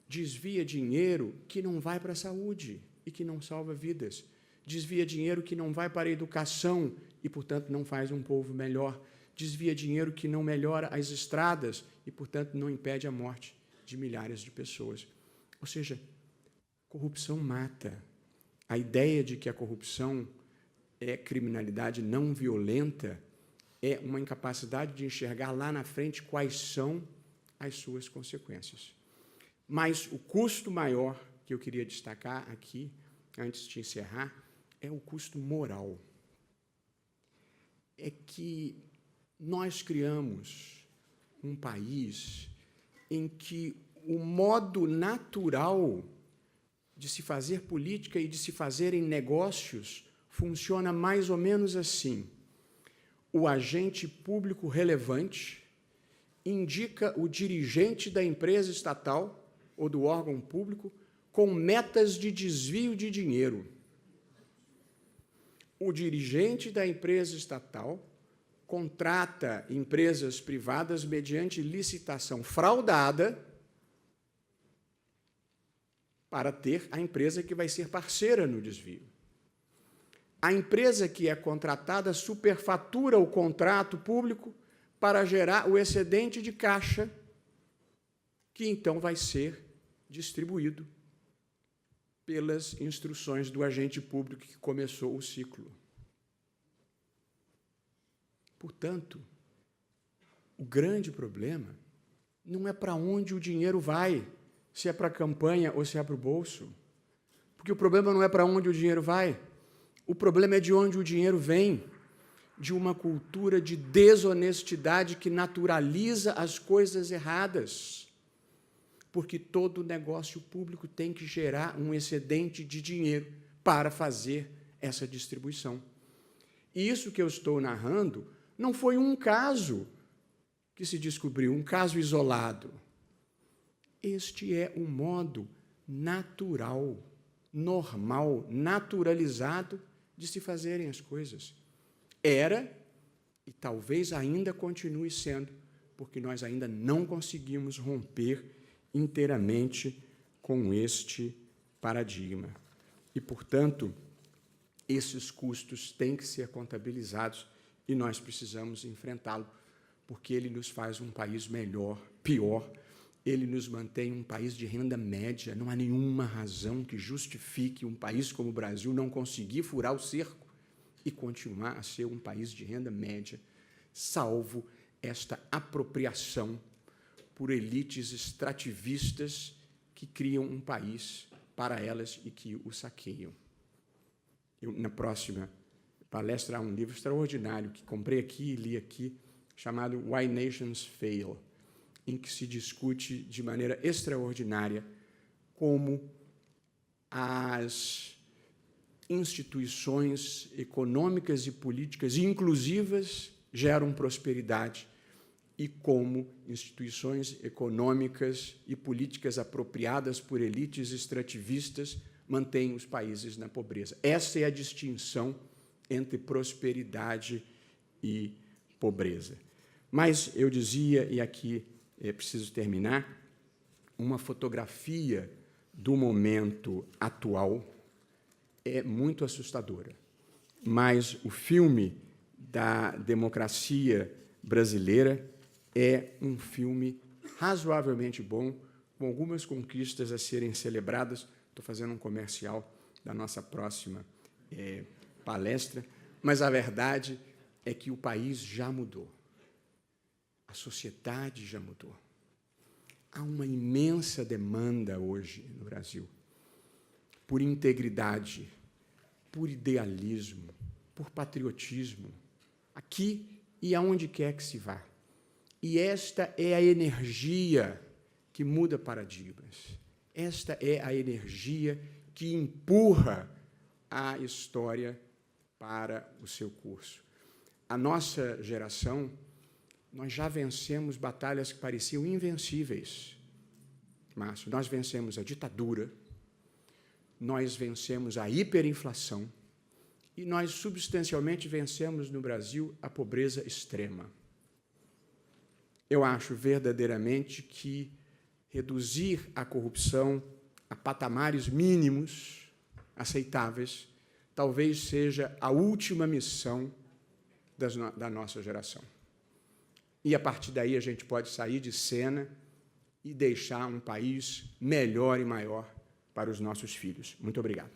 desvia dinheiro que não vai para a saúde e que não salva vidas. Desvia dinheiro que não vai para a educação e, portanto, não faz um povo melhor. Desvia dinheiro que não melhora as estradas e, portanto, não impede a morte de milhares de pessoas. Ou seja, corrupção mata. A ideia de que a corrupção é criminalidade não violenta é uma incapacidade de enxergar lá na frente quais são as suas consequências. Mas o custo maior que eu queria destacar aqui, antes de encerrar, é o custo moral. É que nós criamos um país em que o modo natural de se fazer política e de se fazerem negócios funciona mais ou menos assim. O agente público relevante indica o dirigente da empresa estatal ou do órgão público com metas de desvio de dinheiro. O dirigente da empresa estatal contrata empresas privadas mediante licitação fraudada para ter a empresa que vai ser parceira no desvio. A empresa que é contratada superfatura o contrato público para gerar o excedente de caixa, que então vai ser distribuído pelas instruções do agente público que começou o ciclo. Portanto, o grande problema não é para onde o dinheiro vai, se é para a campanha ou se é para o bolso. Porque o problema não é para onde o dinheiro vai, o problema é de onde o dinheiro vem, de uma cultura de desonestidade que naturaliza as coisas erradas. Porque todo negócio público tem que gerar um excedente de dinheiro para fazer essa distribuição. E isso que eu estou narrando não foi um caso que se descobriu, um caso isolado. Este é o modo natural, normal, naturalizado de se fazerem as coisas. Era, e talvez ainda continue sendo, porque nós ainda não conseguimos romper inteiramente com este paradigma. E, portanto, esses custos têm que ser contabilizados e nós precisamos enfrentá-lo, porque ele nos faz um país melhor, pior, ele nos mantém um país de renda média. Não há nenhuma razão que justifique um país como o Brasil não conseguir furar o cerco e continuar a ser um país de renda média, salvo esta apropriação por elites extrativistas que criam um país para elas e que o saqueiam. Na próxima palestra há um livro extraordinário que comprei aqui e li aqui, chamado Why Nations Fail, em que se discute de maneira extraordinária como as instituições econômicas e políticas inclusivas geram prosperidade e como instituições econômicas e políticas apropriadas por elites extrativistas mantêm os países na pobreza. Essa é a distinção entre prosperidade e pobreza. Mas eu dizia, e aqui preciso terminar, uma fotografia do momento atual é muito assustadora, mas o filme da democracia brasileira é um filme razoavelmente bom, com algumas conquistas a serem celebradas. Estou fazendo um comercial da nossa próxima palestra, mas a verdade é que o país já mudou. A sociedade já mudou. Há uma imensa demanda hoje no Brasil por integridade, por idealismo, por patriotismo, aqui e aonde quer que se vá. E esta é a energia que muda paradigmas. Esta é a energia que empurra a história para o seu curso. A nossa geração, nós já vencemos batalhas que pareciam invencíveis. Márcio, nós vencemos a ditadura, nós vencemos a hiperinflação e nós substancialmente vencemos no Brasil a pobreza extrema. Eu acho verdadeiramente que reduzir a corrupção a patamares mínimos aceitáveis talvez seja a última missão da nossa geração. E, a partir daí, a gente pode sair de cena e deixar um país melhor e maior para os nossos filhos. Muito obrigado.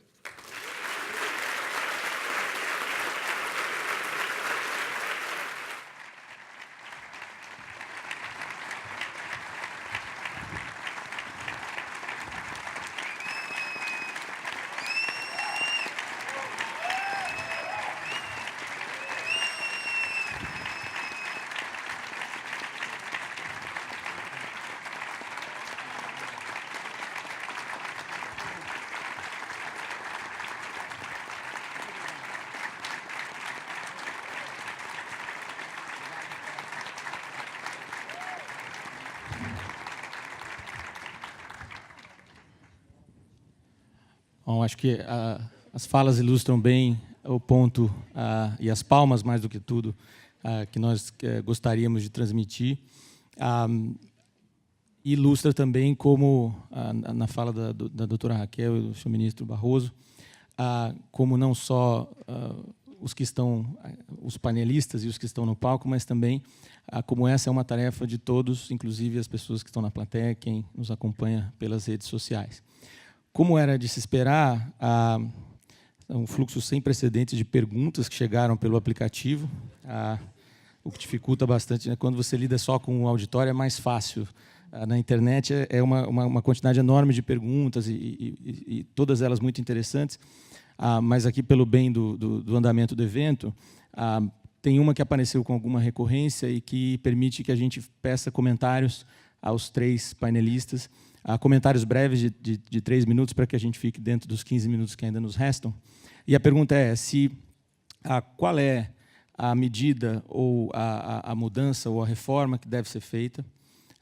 Bom, acho que as falas ilustram bem o ponto e as palmas, mais do que tudo, que nós gostaríamos de transmitir. Ilustra também como, na fala da doutora Raquel e do senhor ministro Barroso, como não só os que estão, os panelistas e os que estão no palco, mas também como essa é uma tarefa de todos, inclusive as pessoas que estão na plateia, quem nos acompanha pelas redes sociais. Como era de se esperar, um fluxo sem precedentes de perguntas que chegaram pelo aplicativo, o que dificulta bastante, né? Quando você lida só com o auditório é mais fácil. Na internet é uma quantidade enorme de perguntas e todas elas muito interessantes, mas aqui, pelo bem do andamento do evento, tem uma que apareceu com alguma recorrência e que permite que a gente peça comentários aos três painelistas, comentários breves de 3 minutos para que a gente fique dentro dos 15 minutos que ainda nos restam. E a pergunta é qual é a medida ou a mudança ou a reforma que deve ser feita.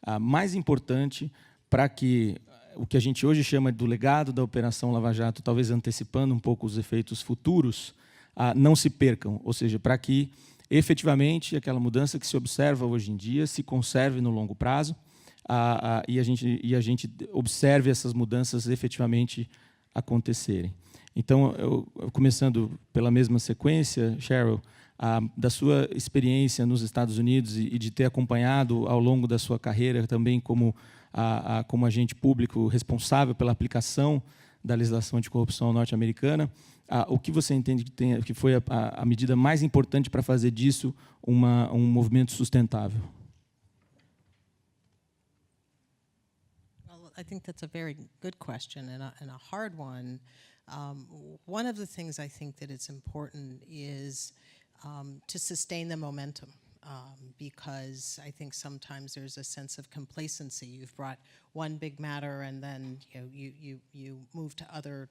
A mais importante para que o que a gente hoje chama do legado da Operação Lava Jato, talvez antecipando um pouco os efeitos futuros, não se percam, ou seja, para que efetivamente aquela mudança que se observa hoje em dia se conserve no longo prazo e a gente observe essas mudanças efetivamente acontecerem. Então, começando pela mesma sequência, Cheryl, da sua experiência nos Estados Unidos e de ter acompanhado ao longo da sua carreira também como agente público responsável pela aplicação da legislação anticorrupção norte-americana, o que você entende que foi a medida mais importante para fazer disso um movimento sustentável? Well, I think that's a very good question and a hard one. One of the things I think that it's important is to sustain the momentum, because I think sometimes there's a sense of complacency. You've brought one big matter and then you move to other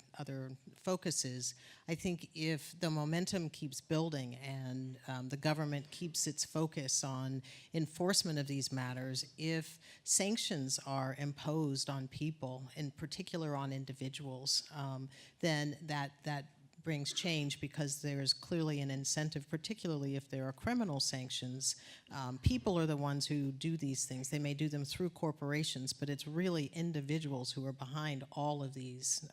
focuses. I think if the momentum keeps building and the government keeps its focus on enforcement of these matters, if sanctions are imposed on people, in particular on individuals, then that brings change, because there's clearly an incentive, particularly if there are criminal sanctions. People are the ones who do these things. They may do them through corporations, but it's really individuals who are behind all of these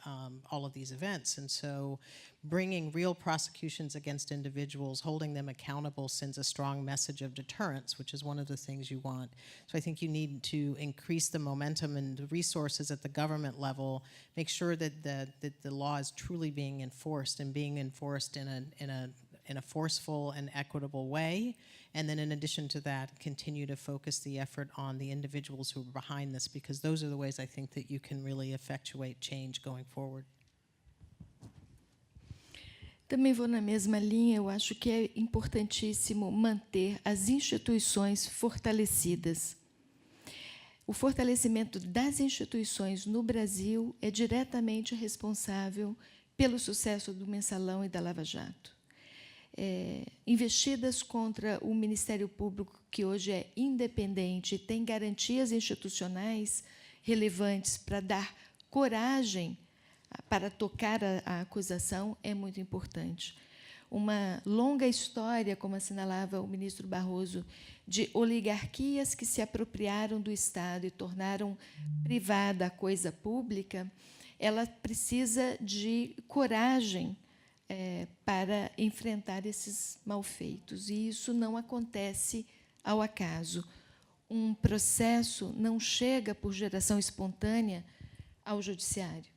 events. And so bringing real prosecutions against individuals, holding them accountable, sends a strong message of deterrence, which is one of the things you want. So I think you need to increase the momentum and the resources at the government level, make sure that the law is truly being enforced and being enforced in a forceful and equitable way. And then in addition to that, continue to focus the effort on the individuals who are behind this, because those are the ways I think that you can really effectuate change going forward. Também vou na mesma linha. Eu acho que é importantíssimo manter as instituições fortalecidas. O fortalecimento das instituições no Brasil é diretamente responsável pelo sucesso do Mensalão e da Lava Jato. Investidas contra o Ministério Público, que hoje é independente, tem garantias institucionais relevantes para dar coragem para tocar a acusação, é muito importante. Uma longa história, como assinalava o ministro Barroso, de oligarquias que se apropriaram do Estado e tornaram privada a coisa pública, ela precisa de coragem para enfrentar esses malfeitos. E isso não acontece ao acaso. Um processo não chega por geração espontânea ao judiciário.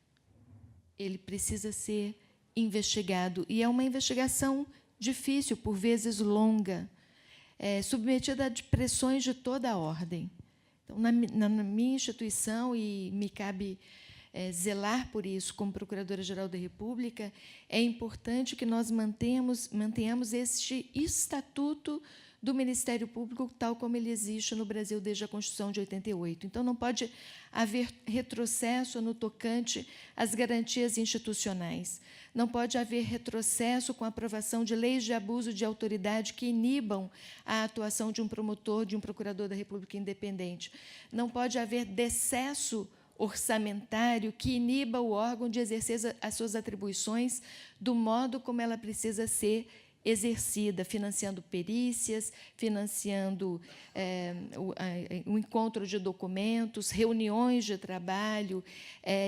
Ele precisa ser investigado, e é uma investigação difícil, por vezes longa, submetida a pressões de toda a ordem. Então, na minha instituição, e me cabe zelar por isso como Procuradora-Geral da República, é importante que nós mantenhamos este estatuto do Ministério Público, tal como ele existe no Brasil desde a Constituição de 88. Então, não pode haver retrocesso no tocante às garantias institucionais. Não pode haver retrocesso com a aprovação de leis de abuso de autoridade que inibam a atuação de um promotor, de um procurador da República independente. Não pode haver decesso orçamentário que iniba o órgão de exercer as suas atribuições do modo como ela precisa ser exercida, financiando perícias, financiando o encontro de documentos, reuniões de trabalho,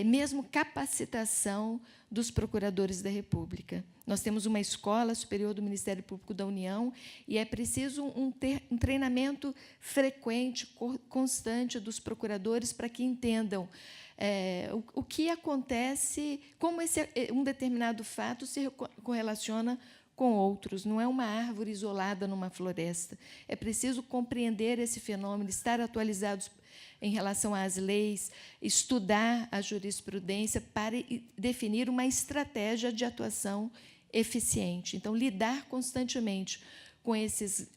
mesmo capacitação dos procuradores da República. Nós temos uma escola superior do Ministério Público da União e é preciso um treinamento frequente, constante dos procuradores para que entendam o que acontece, como um determinado fato se correlaciona com outros. Não é uma árvore isolada numa floresta. É preciso compreender esse fenômeno, estar atualizados em relação às leis, estudar a jurisprudência para definir uma estratégia de atuação eficiente. Então, lidar constantemente com esses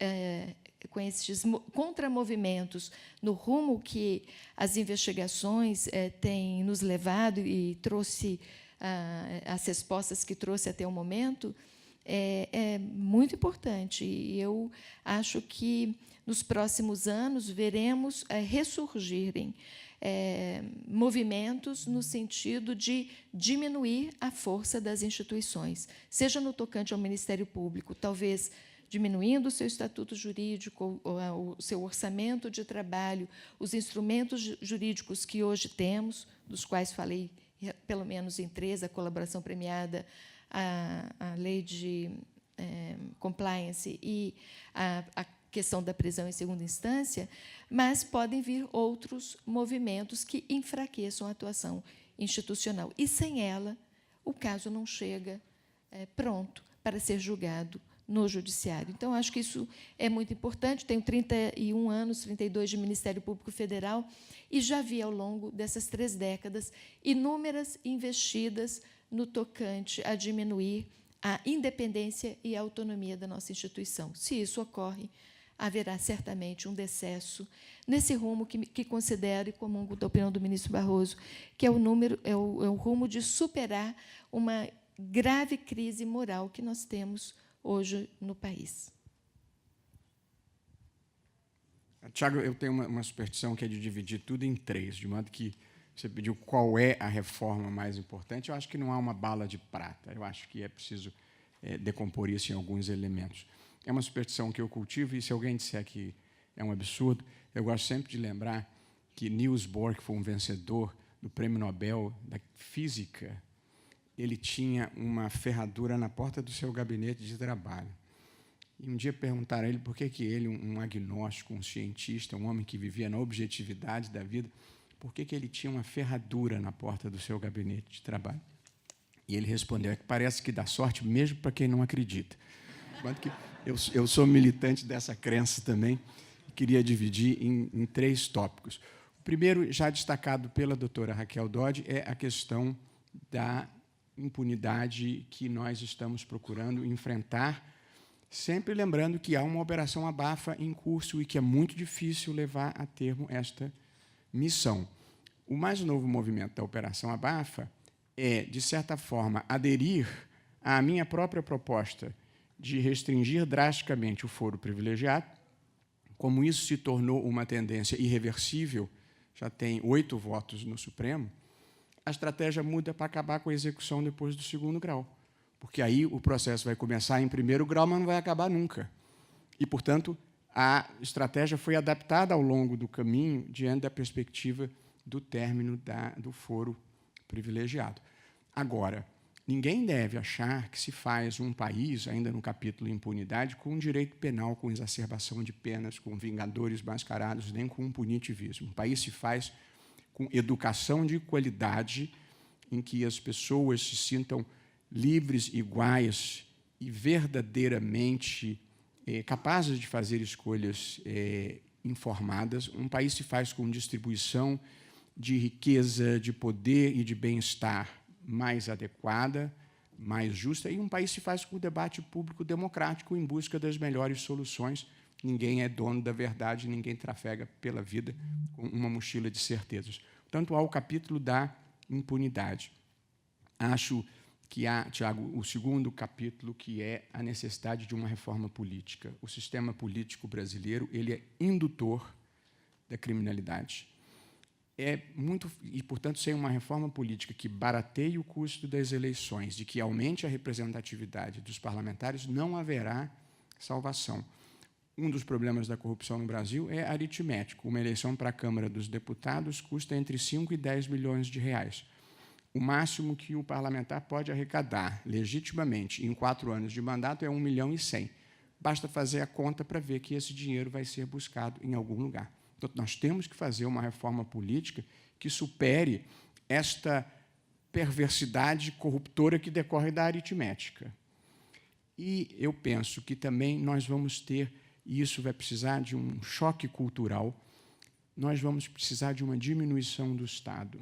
contramovimentos no rumo que as investigações têm nos levado e trouxe as respostas que trouxe até o momento, é muito importante. E eu acho que, nos próximos anos, veremos ressurgirem movimentos no sentido de diminuir a força das instituições, seja no tocante ao Ministério Público, talvez diminuindo o seu estatuto jurídico, o seu orçamento de trabalho, os instrumentos jurídicos que hoje temos, dos quais falei pelo menos em 3, a colaboração premiada, a lei de compliance e a questão da prisão em segunda instância, mas podem vir outros movimentos que enfraqueçam a atuação institucional. E, sem ela, o caso não chega pronto para ser julgado no Judiciário. Então, acho que isso é muito importante. Tenho 31 anos, 32 de Ministério Público Federal, e já vi, ao longo dessas 3 décadas, inúmeras investidas no tocante a diminuir a independência e a autonomia da nossa instituição. Se isso ocorre, haverá certamente um decesso nesse rumo que considero, e comungo da opinião do ministro Barroso, que é o rumo de superar uma grave crise moral que nós temos hoje no país. Tiago, eu tenho uma superstição que é de dividir tudo em 3, de modo que você pediu qual é a reforma mais importante. Eu acho que não há uma bala de prata. Eu acho que é preciso decompor isso em alguns elementos. É uma superstição que eu cultivo, e se alguém disser que é um absurdo, eu gosto sempre de lembrar que Niels Bohr, que foi um vencedor do Prêmio Nobel da Física, ele tinha uma ferradura na porta do seu gabinete de trabalho. E um dia perguntaram a ele por que ele, um agnóstico, um cientista, um homem que vivia na objetividade da vida, por que ele tinha uma ferradura na porta do seu gabinete de trabalho? E ele respondeu: é que parece que dá sorte mesmo para quem não acredita. Enquanto que eu sou militante dessa crença também, queria dividir em 3 tópicos. O primeiro, já destacado pela doutora Raquel Dodge, é a questão da impunidade que nós estamos procurando enfrentar, sempre lembrando que há uma operação abafa em curso e que é muito difícil levar a termo esta missão. O mais novo movimento da Operação Abafa é, de certa forma, aderir à minha própria proposta de restringir drasticamente o foro privilegiado. Como isso se tornou uma tendência irreversível, já tem 8 votos no Supremo, a estratégia muda para acabar com a execução depois do 2º grau, porque aí o processo vai começar em 1º grau, mas não vai acabar nunca. E, portanto, a estratégia foi adaptada ao longo do caminho diante da perspectiva do término do foro privilegiado. Agora, ninguém deve achar que se faz um país, ainda no capítulo impunidade, com um direito penal, com exacerbação de penas, com vingadores mascarados, nem com um punitivismo. Um país se faz com educação de qualidade, em que as pessoas se sintam livres, iguais e verdadeiramente capazes de fazer escolhas informadas. Um país se faz com distribuição de riqueza, de poder e de bem-estar mais adequada, mais justa, e um país se faz com o debate público democrático em busca das melhores soluções. Ninguém é dono da verdade, ninguém trafega pela vida com uma mochila de certezas. Portanto, há o capítulo da impunidade. Acho que há, Tiago, o 2º capítulo, que é a necessidade de uma reforma política. O sistema político brasileiro ele é indutor da criminalidade. E, portanto, sem uma reforma política que barateie o custo das eleições, de que aumente a representatividade dos parlamentares, não haverá salvação. Um dos problemas da corrupção no Brasil é aritmético. Uma eleição para a Câmara dos Deputados custa entre 5 e 10 milhões de reais. O máximo que o parlamentar pode arrecadar legitimamente em 4 anos de mandato é 1,1 milhão. Basta fazer a conta para ver que esse dinheiro vai ser buscado em algum lugar. Então, nós temos que fazer uma reforma política que supere esta perversidade corruptora que decorre da aritmética. E eu penso que também nós vamos ter, e isso vai precisar de um choque cultural, nós vamos precisar de uma diminuição do Estado.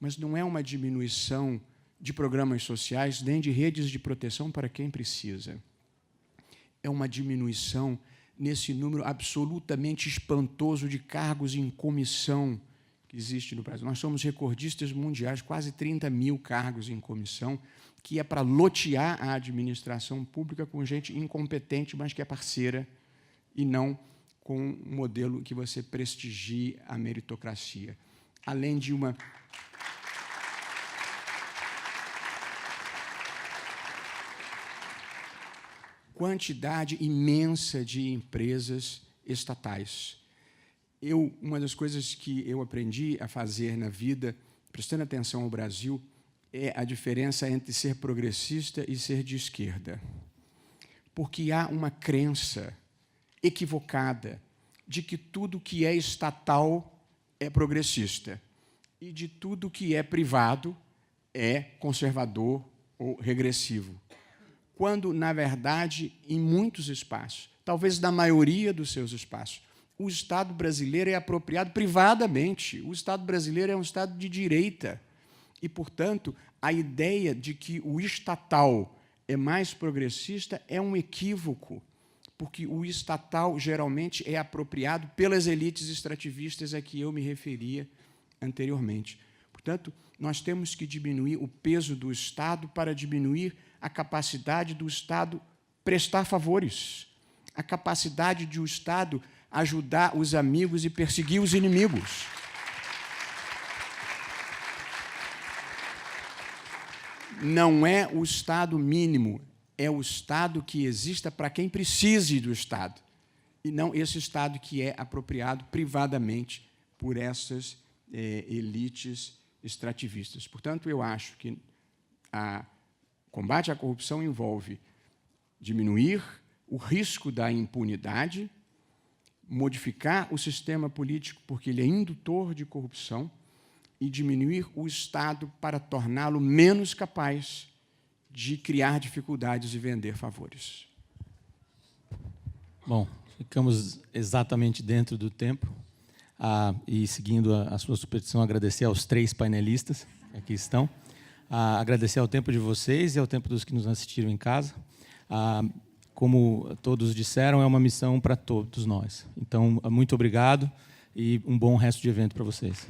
Mas não é uma diminuição de programas sociais, nem de redes de proteção para quem precisa. É uma diminuição nesse número absolutamente espantoso de cargos em comissão que existe no Brasil. Nós somos recordistas mundiais, quase 30 mil cargos em comissão, que é para lotear a administração pública com gente incompetente, mas que é parceira, e não com um modelo que você prestigie a meritocracia. Além de uma quantidade imensa de empresas estatais. Uma das coisas que eu aprendi a fazer na vida, prestando atenção ao Brasil, é a diferença entre ser progressista e ser de esquerda. Porque há uma crença equivocada de que tudo que é estatal é progressista e de tudo que é privado é conservador ou regressivo. Quando, na verdade, em muitos espaços, talvez na maioria dos seus espaços, o Estado brasileiro é apropriado privadamente. O Estado brasileiro é um Estado de direita. E, portanto, a ideia de que o estatal é mais progressista é um equívoco, porque o estatal geralmente é apropriado pelas elites extrativistas a que eu me referia anteriormente. Portanto, nós temos que diminuir o peso do Estado para diminuir a capacidade do Estado prestar favores, a capacidade de o Estado ajudar os amigos e perseguir os inimigos. Não é o Estado mínimo, é o Estado que exista para quem precise do Estado, e não esse Estado que é apropriado privadamente por essas elites extrativistas. Portanto, eu acho que o combate à corrupção envolve diminuir o risco da impunidade, modificar o sistema político porque ele é indutor de corrupção e diminuir o Estado para torná-lo menos capaz de criar dificuldades e vender favores. Bom, ficamos exatamente dentro do tempo. E, seguindo a sua superstição, agradecer aos 3 painelistas que aqui estão. Agradecer ao tempo de vocês e ao tempo dos que nos assistiram em casa. Como todos disseram, é uma missão para todos nós. Então, muito obrigado e um bom resto de evento para vocês.